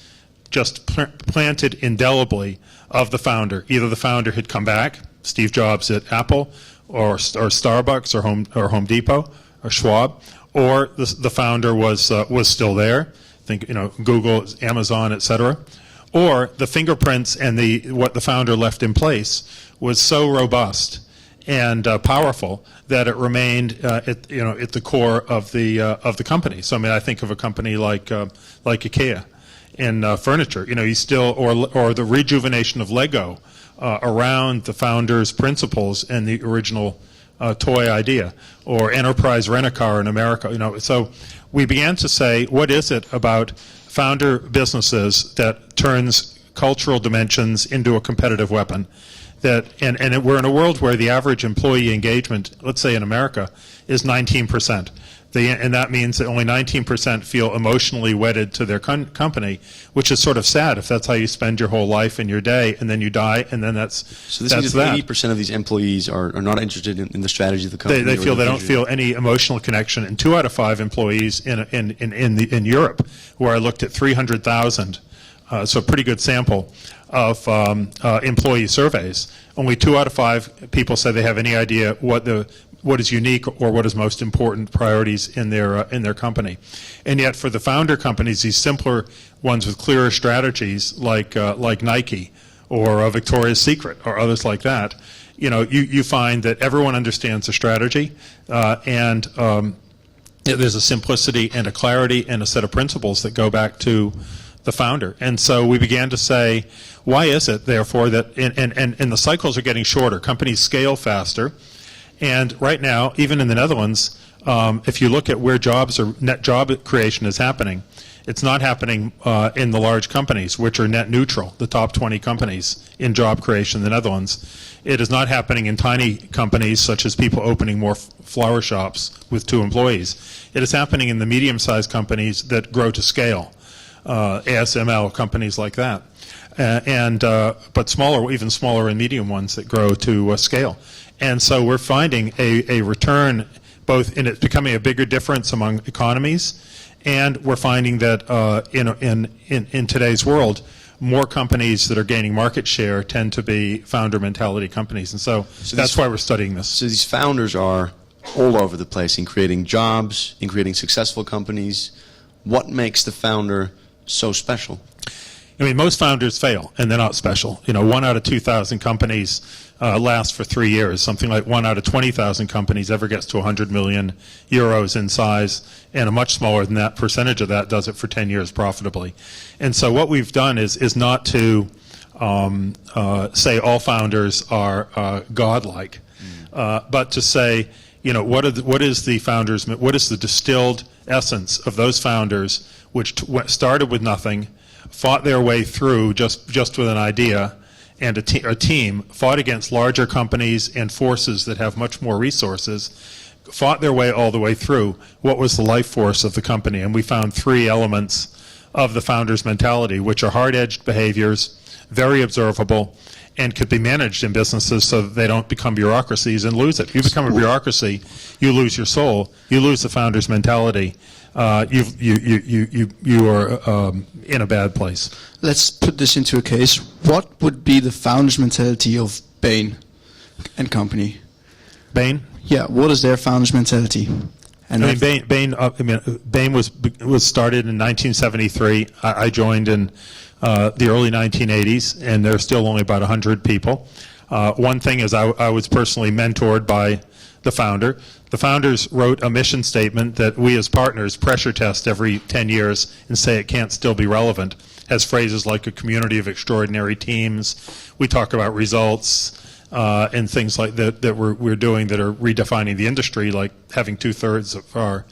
just planted indelibly of the founder. Either the founder had come back, Steve Jobs at Apple, or Starbucks, or Home Depot, or Schwab, or the founder was still there. Think Google, Amazon, etc. Or the fingerprints and what the founder left in place was so robust and powerful that it remained at the core of the company. So I mean, I think of a company like IKEA in furniture. You still or the rejuvenation of Lego around the founder's principles and the original toy idea, or Enterprise Rent-A-Car in America. So we began to say, what is it about founder businesses that turns cultural dimensions into a competitive weapon? And we're in a world where the average employee engagement, let's say in America, is 19%. And that means that only 19% feel emotionally wedded to their company, which is sort of sad if that's how you spend your whole life and your day, and then you die, and then that's So this means that 80% of these employees are not interested in the strategy of the company. They feel they don't feel any emotional connection. And 2 out of 5 employees in Europe, where I looked at 300,000, so a pretty good sample of employee surveys, only 2 out of 5 people say they have any idea what is unique or what is most important priorities in their company. And yet for the founder companies, these simpler ones with clearer strategies like Nike or Victoria's Secret or others like that, you find that everyone understands the strategy and there's a simplicity and a clarity and a set of principles that go back to the founder. And so we began to say, why is it, therefore, that and the cycles are getting shorter. Companies scale faster. And right now, even in the Netherlands, if you look at where net job creation is happening, it's not happening in the large companies, which are net neutral, the top 20 companies in job creation in the Netherlands. It is not happening in tiny companies, such as people opening more flower shops with 2 employees. It is happening in the medium-sized companies that grow to scale, ASML, companies like that. But smaller, even smaller and medium ones that grow to scale. And so we're finding a return, both in it becoming a bigger difference among economies, and we're finding that in today's world, more companies that are gaining market share tend to be founder mentality companies. And so that's why we're studying this. So these founders are all over the place in creating jobs, in creating successful companies. What makes the founder so special? I mean, most founders fail, and they're not special. 1 out of 2,000 companies last for 3 years. Something like 1 out of 20,000 companies ever gets to 100 million euros in size, and a much smaller than that percentage of that does it for 10 years profitably. And so what we've done is not to say all founders are godlike, but to say, what is the distilled essence of those founders which started with nothing, fought their way through just with an idea, and a team, fought against larger companies and forces that have much more resources, fought their way all the way through. What was the life force of the company? And we found 3 elements of the founder's mentality, which are hard-edged behaviors, very observable, and could be managed in businesses so that they don't become bureaucracies and lose it. If you become a bureaucracy, you lose your soul, you lose the founder's mentality. You are in a bad place. Let's put this into a case. What would be the founder's mentality of Bain and Company? Bain? Yeah, what is their founder's mentality? And Bain was started in 1973. I joined in the early 1980s, and there's still only about 100 people. One thing is I was personally mentored by the founder. The founders wrote a mission statement that we as partners pressure test every 10 years and say it can't still be relevant. Has phrases like a community of extraordinary teams. We talk about results and things like that we're doing that are redefining the industry, like having 2/3 of our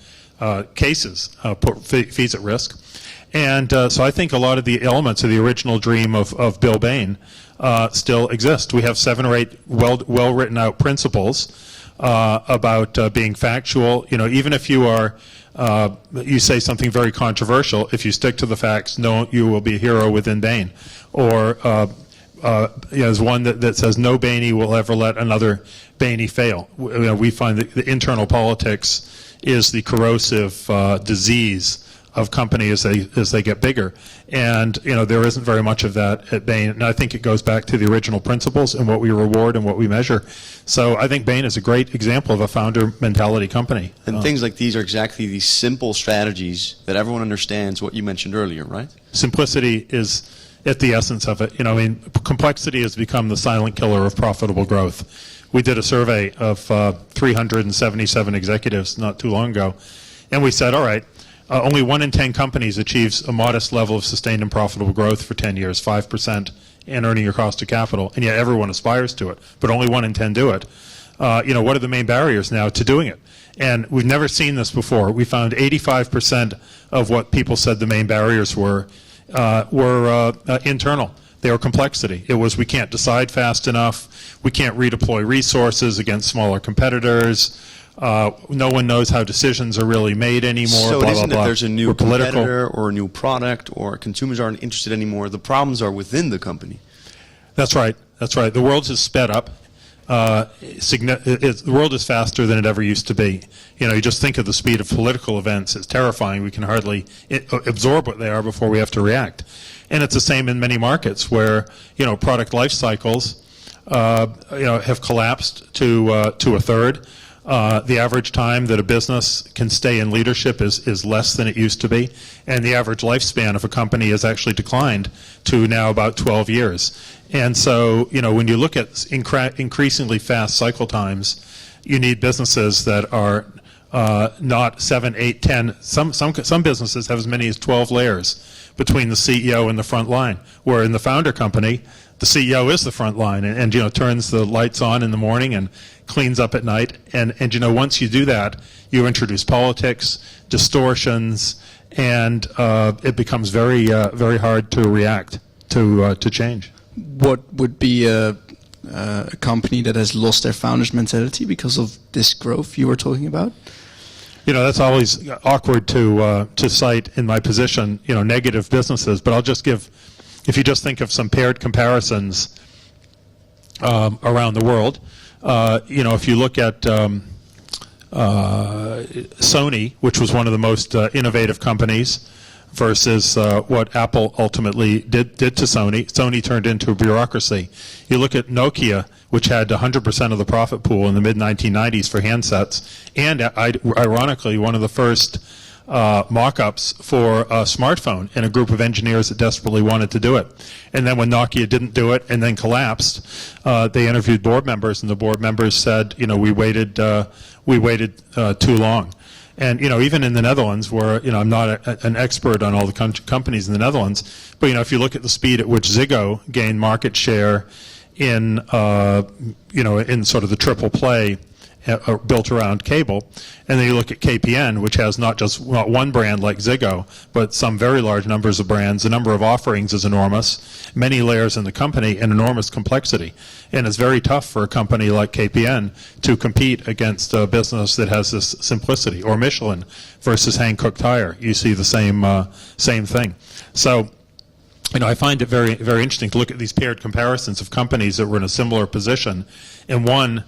cases put fees at risk. And so I think a lot of the elements of the original dream of Bill Bain still exist. We have 7 or 8 well written out principles about being factual. You know, even if you are, you say something very controversial, if you stick to the facts, no, you will be a hero within Bain. Or there's one that says no Bainey will ever let another Bainey fail. We find that the internal politics is the corrosive disease of companies as they get bigger, and there isn't very much of that at Bain. And I think it goes back to the original principles and what we reward and what we measure. So I think Bain is a great example of a founder mentality company. And things like these are exactly these simple strategies that everyone understands. What you mentioned earlier, right? Simplicity is at the essence of it. Complexity has become the silent killer of profitable growth. We did a survey of 377 executives not too long ago, and we said, all right, only 1 in 10 companies achieves a modest level of sustained and profitable growth for 10 years, 5% and earning your cost of capital, and yet everyone aspires to it, but only 1 in 10 do it. What are the main barriers now to doing it? And we've never seen this before. We found 85% of what people said the main barriers were internal. They were complexity. It was we can't decide fast enough, we can't redeploy resources against smaller competitors, no one knows how decisions are really made anymore. So blah, it isn't blah, that blah. there's a new We're political. competitor or a new product or consumers aren't interested anymore. The problems are within the company. That's right. That's right. The world has sped up. The world is faster than it ever used to be. You just think of the speed of political events. It's terrifying. We can hardly absorb what they are before we have to react. And it's the same in many markets where product life cycles have collapsed to a third. The average time that a business can stay in leadership is less than it used to be, and the average lifespan of a company has actually declined to now about 12 years. And so, when you look at increasingly fast cycle times, you need businesses that are not 7, 8, 10. Some businesses have as many as 12 layers between the CEO and the front line, where in the founder company, the CEO is the front line and turns the lights on in the morning and cleans up at night. And once you do that, you introduce politics, distortions, and it becomes very very hard to react to change. What would be a company that has lost their founder's mentality because of this growth you were talking about? That's always awkward to cite in my position, negative businesses. But I'll just give, if you just think of some paired comparisons around the world, if you look at Sony, which was one of the most innovative companies, versus what Apple ultimately did to Sony. Sony turned into a bureaucracy. You look at Nokia, which had 100% of the profit pool in the mid-1990s for handsets, and ironically, one of the first mock-ups for a smartphone, and a group of engineers that desperately wanted to do it. And then when Nokia didn't do it and then collapsed, they interviewed board members, and the board members said, we waited too long. And even in the Netherlands, where I'm not an expert on all the companies in the Netherlands, but if you look at the speed at which Ziggo gained market share in in sort of the triple play built around cable, and then you look at KPN, which has not one brand like Ziggo, but some very large numbers of brands. The number of offerings is enormous, many layers in the company, and enormous complexity. And it's very tough for a company like KPN to compete against a business that has this simplicity. Or Michelin versus Hankook Tire, you see the same thing. So, I find it very, very interesting to look at these paired comparisons of companies that were in a similar position, and one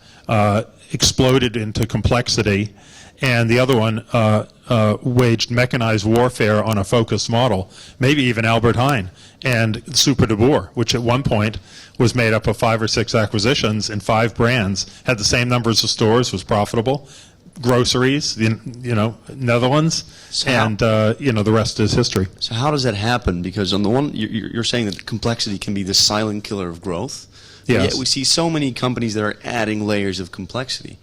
exploded into complexity, and the other one waged mechanized warfare on a focused model. Maybe even Albert Heijn and Super de Boer, which at one point was made up of 5 or 6 acquisitions and 5 brands, had the same numbers of stores, was profitable. Groceries, Netherlands, and the rest is history. So how does that happen? Because on the one, you're saying that complexity can be the silent killer of growth. Yes. Yet we see so many companies that are adding layers of complexity.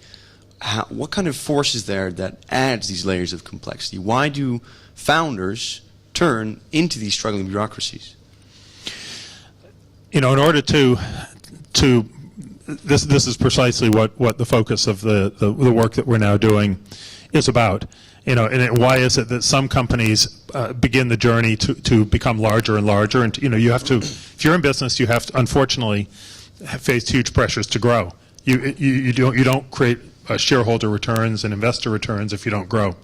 What kind of force is there that adds these layers of complexity? Why do founders turn into these struggling bureaucracies? In order to this is precisely what the focus of the work that we're now doing is about. Why is it that some companies begin the journey to become larger and larger? And you have to, if you're in business, you have to, unfortunately, have faced huge pressures to grow. You don't create shareholder returns and investor returns if you don't grow.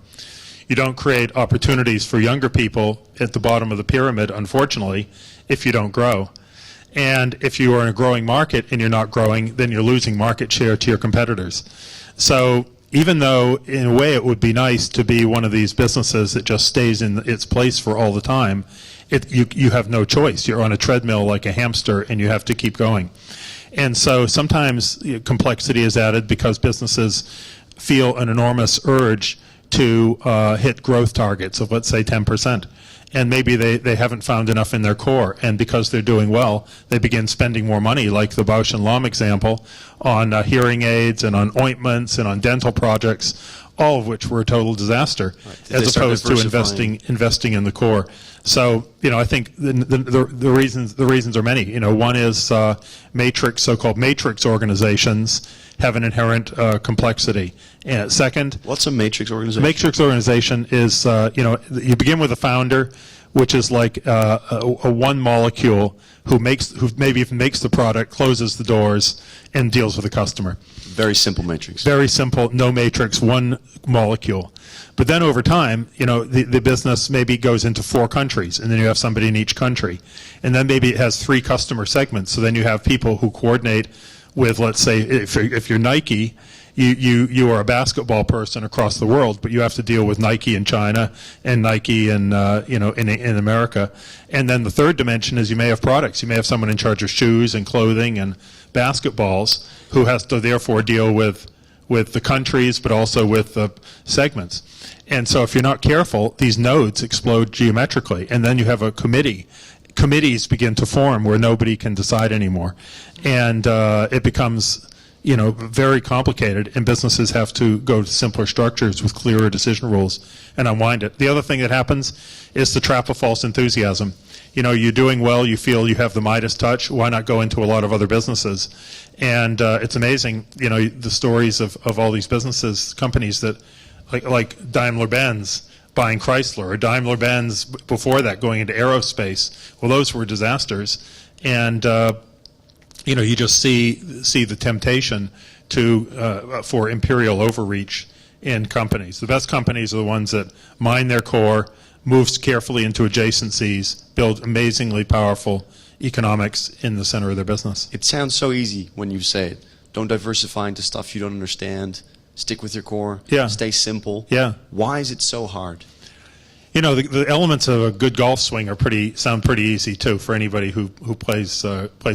You don't create opportunities for younger people at the bottom of the pyramid, unfortunately, if you don't grow. And if you are in a growing market and you're not growing, then you're losing market share to your competitors. So even though, in a way, it would be nice to be one of these businesses that just stays in its place for all the time, you have no choice. You're on a treadmill like a hamster, and you have to keep going. And so sometimes complexity is added because businesses feel an enormous urge to hit growth targets of, let's say, 10%. And maybe they haven't found enough in their core. And because they're doing well, they begin spending more money, like the Bausch & Lomb example, on hearing aids and on ointments and on dental projects, all of which were a total disaster, Right. as opposed to investing in the core. So, I think the reasons are many. One is so-called matrix organizations have an inherent complexity. And second, What's a matrix organization? matrix organization is, you begin with a founder, which is like a one molecule who maybe even makes the product, closes the doors, and deals with the customer. Very simple matrix. Very simple, no matrix, one molecule. But then over time, the business maybe goes into 4 countries, and then you have somebody in each country. And then maybe it has 3 customer segments, so then you have people who coordinate with, let's say, if you're Nike, you are a basketball person across the world, but you have to deal with Nike in China and Nike in in America. And then the third dimension is you may have products. You may have someone in charge of shoes and clothing and basketballs who has to therefore deal with the countries, but also with the segments. And so if you're not careful, these nodes explode geometrically, and then you have a committee. Committees begin to form where nobody can decide anymore, and it becomes very complicated, and businesses have to go to simpler structures with clearer decision rules and unwind it. The other thing that happens is the trap of false enthusiasm. You're doing well, you feel you have the Midas touch, why not go into a lot of other businesses? And it's amazing, the stories of all these businesses, companies that, like Daimler-Benz, buying Chrysler, or Daimler-Benz before that going into aerospace. Well, those were disasters, and you just see the temptation for imperial overreach in companies. The best companies are the ones that mine their core, moves carefully into adjacencies, build amazingly powerful economics in the center of their business. It sounds so easy when you say it. Don't diversify into stuff you don't understand. Stick with your core. Yeah. Stay simple. Yeah. Why is it so hard? The elements of a good golf swing sound pretty easy too for anybody who plays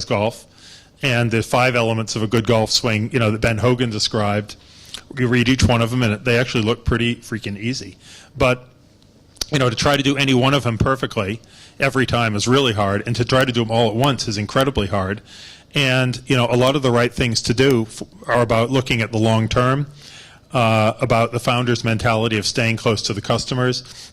golf. And the 5 elements of a good golf swing, that Ben Hogan described, you read each one of them, and they actually look pretty freaking easy. But to try to do any one of them perfectly every time is really hard, and to try to do them all at once is incredibly hard. And a lot of the right things to do are about looking at the long term, about the founder's mentality of staying close to the customers.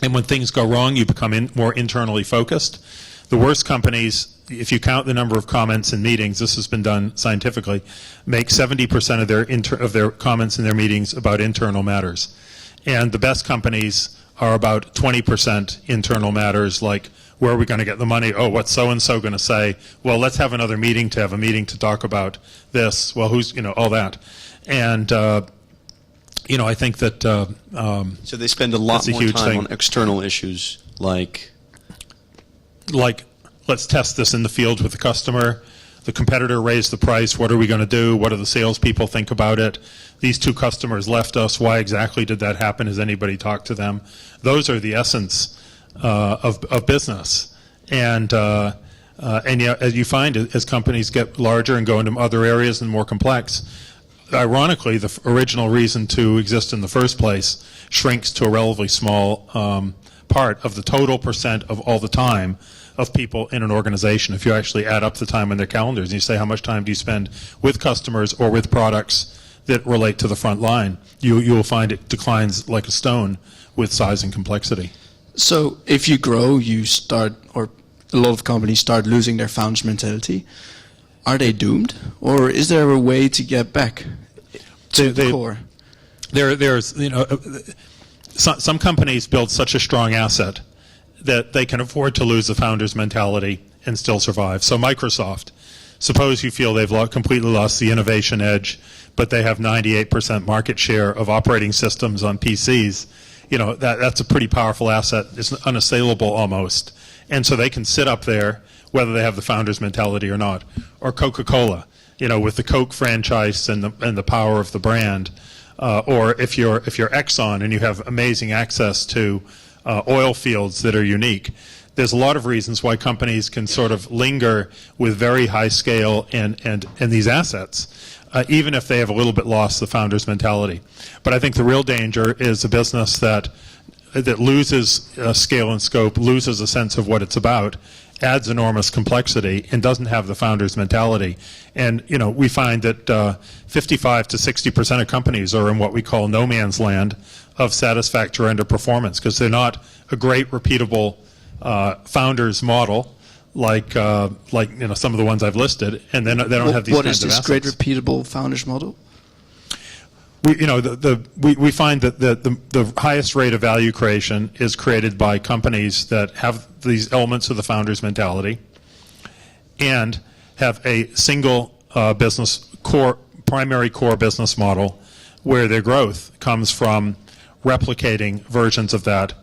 And when things go wrong, you become more internally focused. The worst companies, if you count the number of comments in meetings, this has been done scientifically, make 70% of their comments in their meetings about internal matters. And the best companies are about 20% internal matters, like where are we going to get the money? Oh, what's so-and-so going to say? Well, let's have another meeting to have a meeting to talk about this. Well, who's, all that. And, I think that So they spend a lot more time on external issues, like, let's test this in the field with the customer. The competitor raised the price. What are we going to do? What do the salespeople think about it? These 2 customers left us. Why exactly did that happen? Has anybody talked to them? Those are the essence of business. And as you find, as companies get larger and go into other areas and more complex, ironically, the original reason to exist in the first place shrinks to a relatively small part of the total percent of all the time of people in an organization. If you actually add up the time on their calendars and you say how much time do you spend with customers or with products that relate to the front line, you will find it declines like a stone with size and complexity. So if you grow, or a lot of companies start losing their founder's mentality. Are they doomed, or is there a way to get back to the core? There's some companies build such a strong asset that they can afford to lose the founder's mentality and still survive. So Microsoft suppose you feel they've completely lost the innovation edge, but they have 98% market share of operating systems on PCs. That's a pretty powerful asset. It's unassailable almost. And so they can sit up there, whether they have the founder's mentality or not. Or Coca-Cola, with the Coke franchise and the power of the brand. Or if you're Exxon and you have amazing access to oil fields that are unique. There's a lot of reasons why companies can sort of linger with very high scale and these assets, even if they have a little bit lost the founder's mentality. But I think the real danger is a business that loses scale and scope, loses a sense of what it's about, adds enormous complexity, and doesn't have the founder's mentality. And we find that 55 to 60% of companies are in what we call no man's land of satisfactory underperformance because they're not a great repeatable founders model like some of the ones I've listed, and they don't have these What kinds is of this assets. great repeatable founders model? We find that the highest rate of value creation is created by companies that have these elements of the founder's mentality and have a single primary core business model where their growth comes from replicating versions of that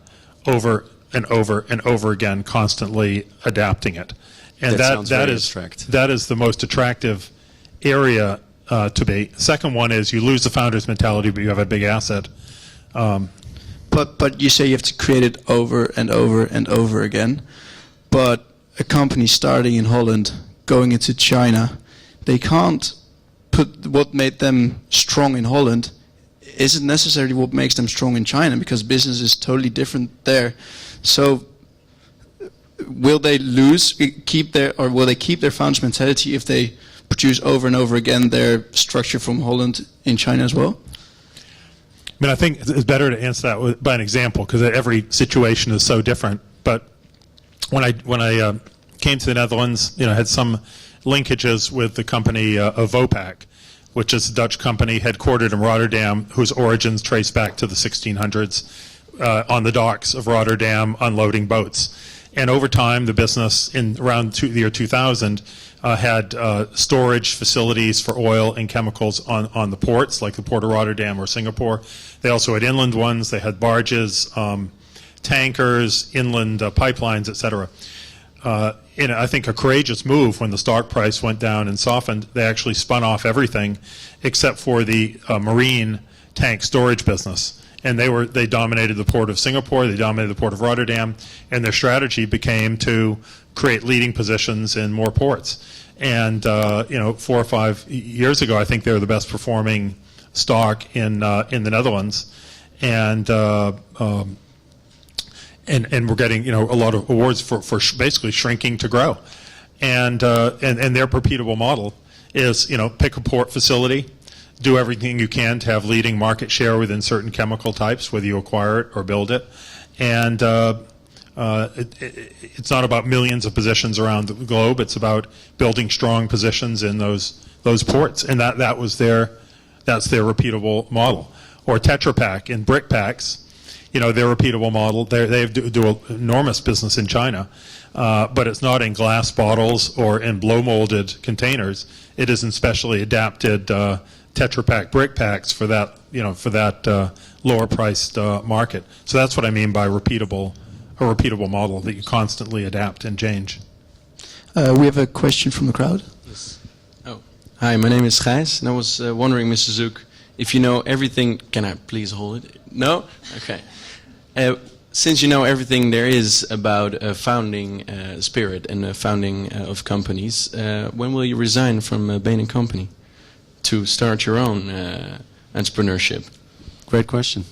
over and over and over again, constantly adapting it. And that is the most attractive area to be. Second one is you lose the founder's mentality, but you have a big asset. But you say you have to create it over and over and over again. But a company starting in Holland, going into China, they can't put what made them strong in Holland isn't necessarily what makes them strong in China, because business is totally different there. So will they keep their founder's mentality if they produce over and over again their structure from Holland in China as well? I mean, I think it's better to answer that by an example because every situation is so different. But when I came to the Netherlands, I had some linkages with the company Vopak, which is a Dutch company headquartered in Rotterdam, whose origins trace back to the 1600s on the docks of Rotterdam unloading boats. And over time, the business around the year 2000 had storage facilities for oil and chemicals on the ports, like the Port of Rotterdam or Singapore. They also had inland ones. They had barges, tankers, inland pipelines, etc. In I think a courageous move when the stock price went down and softened. They actually spun off everything except for the marine tank storage business. And they dominated the port of Singapore, they dominated the port of Rotterdam, and their strategy became to create leading positions in more ports. And 4 or 5 years ago, I think they were the best performing stock in the Netherlands, and we're getting a lot of awards for basically shrinking to grow. And their repeatable model is pick a port facility, do everything you can to have leading market share within certain chemical types, whether you acquire it or build it. And it's not about millions of positions around the globe. It's about building strong positions in those ports. And that's their repeatable model. Or Tetra Pak in brick packs, their repeatable model. They do enormous business in China, but it's not in glass bottles or in blow molded containers. It is in specially adapted Tetra Pak brick packs for that lower priced market. So that's what I mean by a repeatable model that you constantly adapt and change. We have a question from the crowd. Yes. Oh, hi. My name is Gijs, and I was wondering, Mr. Zook, if you know everything. Can I please hold it? No. Okay. Since you know everything there is about a founding spirit and a founding of companies, when will you resign from Bain & Company to start your own entrepreneurship? Great question.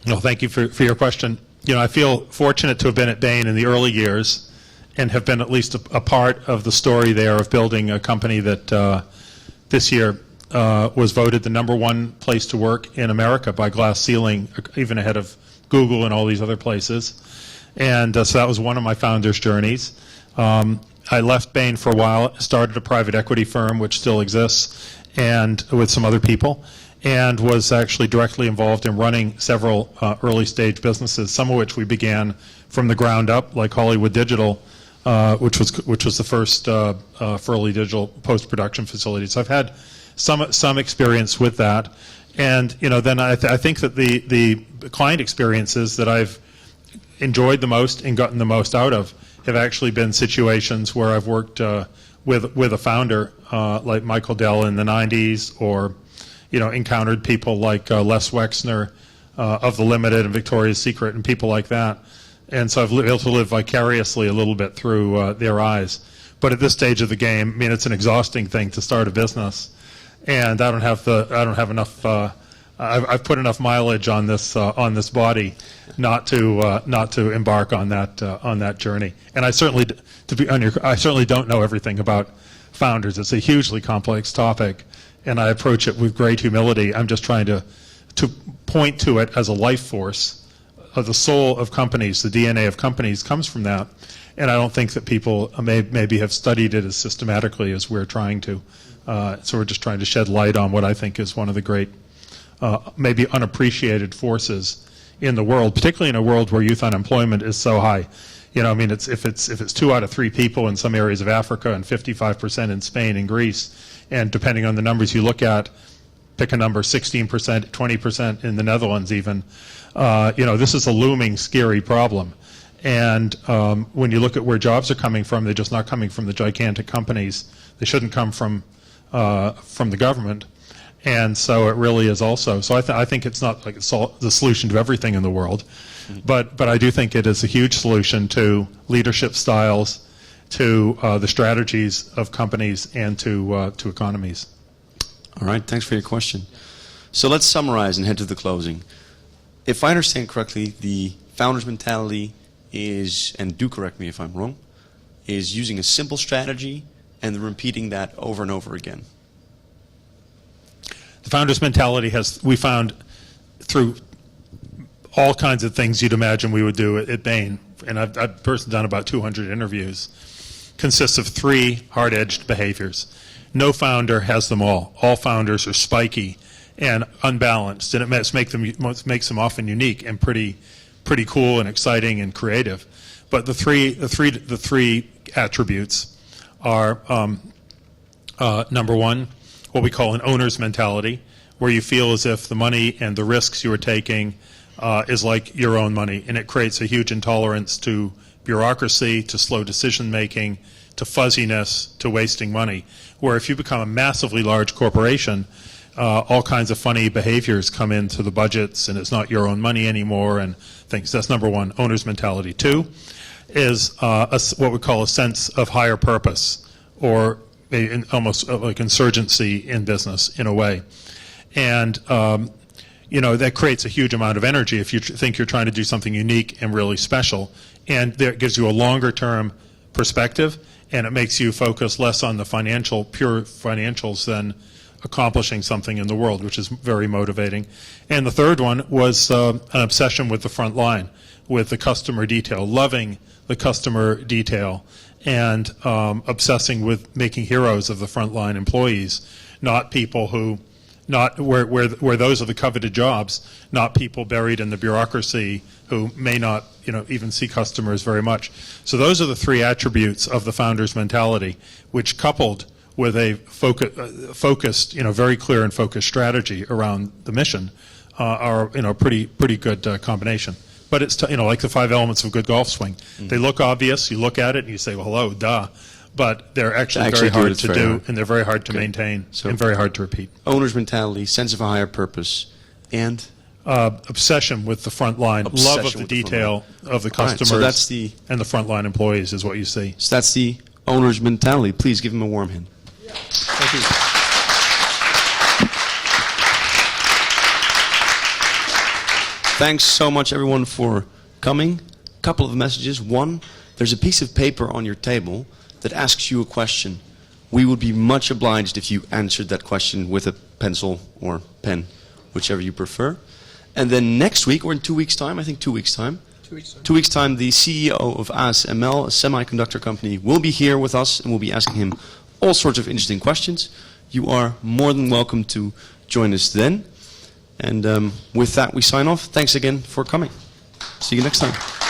Well, thank you for your question. I feel fortunate to have been at Bain in the early years and have been at least a part of the story there of building a company that this year was voted the #1 place to work in America by Glass Ceiling, even ahead of Google and all these other places. And so that was one of my founder's journeys. I left Bain for a while, started a private equity firm, which still exists, and with some other people, and was actually directly involved in running several early stage businesses, some of which we began from the ground up, like Hollywood Digital, which was the first Furley Digital post-production facility. So I've had some experience with that, and then I think that the client experiences that I've enjoyed the most and gotten the most out of have actually been situations where I've worked with a founder like Michael Dell in the 90s, or encountered people like Les Wexner of The Limited and Victoria's Secret and people like that. And so I've been able to live vicariously a little bit through their eyes. But at this stage of the game, I mean, it's an exhausting thing to start a business, and I don't have enough. I've put enough mileage on this body not to embark on that journey. And I certainly don't know everything about founders. It's a hugely complex topic, and I approach it with great humility. I'm just trying to point to it as a life force. The soul of companies, the DNA of companies comes from that, and I don't think that people maybe have studied it as systematically as we're trying to. So we're just trying to shed light on what I think is one of the great, maybe unappreciated forces in the world, particularly in a world where youth unemployment is so high. I mean, if it's 2 out of 3 people in some areas of Africa and 55% in Spain and Greece, and depending on the numbers you look at, pick a number, 16%, 20% in the Netherlands even. This is a looming, scary problem. And when you look at where jobs are coming from, they're just not coming from the gigantic companies. They shouldn't come from the government. And so it really is also. So I think it's not like it's the solution to everything in the world, but I do think it is a huge solution to leadership styles, to the strategies of companies, and to economies. All right, thanks for your question. So let's summarize and head to the closing. If I understand correctly, the founder's mentality is, and do correct me if I'm wrong, is using a simple strategy and repeating that over and over again. The founder's mentality we found through all kinds of things you'd imagine we would do at Bain, and I've personally done about 200 interviews, consists of 3 hard-edged behaviors. No founder has them all. All founders are spiky and unbalanced, and it makes them often unique and pretty cool and exciting and creative. But the three attributes are number 1, what we call an owner's mentality, where you feel as if the money and the risks you are taking is like your own money, and it creates a huge intolerance to bureaucracy, to slow decision making, to fuzziness, to wasting money. Where if you become a massively large corporation, all kinds of funny behaviors come into the budgets, and it's not your own money anymore, and things. That's number 1, owner's mentality. 2 is what we call a sense of higher purpose, or almost like insurgency in business in a way. And that creates a huge amount of energy if you think you're trying to do something unique and really special, and that gives you a longer term perspective, and it makes you focus less on the pure financials than accomplishing something in the world, which is very motivating. And the third one was an obsession with the front line, with the customer detail, loving the customer detail, and obsessing with making heroes of the frontline employees, not people where those are the coveted jobs, not people buried in the bureaucracy who may not even see customers very much. So those are the 3 attributes of the founder's mentality, which coupled with a focused, very clear and focused strategy around the mission, are pretty good combination. But it's like the 5 elements of a good golf swing. Mm-hmm. They look obvious. You look at it and you say, "Well, hello, duh," but they're actually very hard to do, and they're very hard to maintain, and very hard to repeat. Owner's mentality, sense of a higher purpose, and obsession with the front line, love of the detail of the customers, right, so and the frontline employees is what you see. So that's the owner's mentality. Please give him a warm hand. Yeah. Thank you. Thanks so much, everyone, for coming. A couple of messages. 1, there's a piece of paper on your table that asks you a question. We would be much obliged if you answered that question with a pencil or pen, whichever you prefer. And then next week, or in 2 weeks' time, I think 2 weeks' time, 2 weeks' time, the CEO of ASML, a semiconductor company, will be here with us, and we'll be asking him all sorts of interesting questions. You are more than welcome to join us then. And with that, we sign off. Thanks again for coming. See you next time.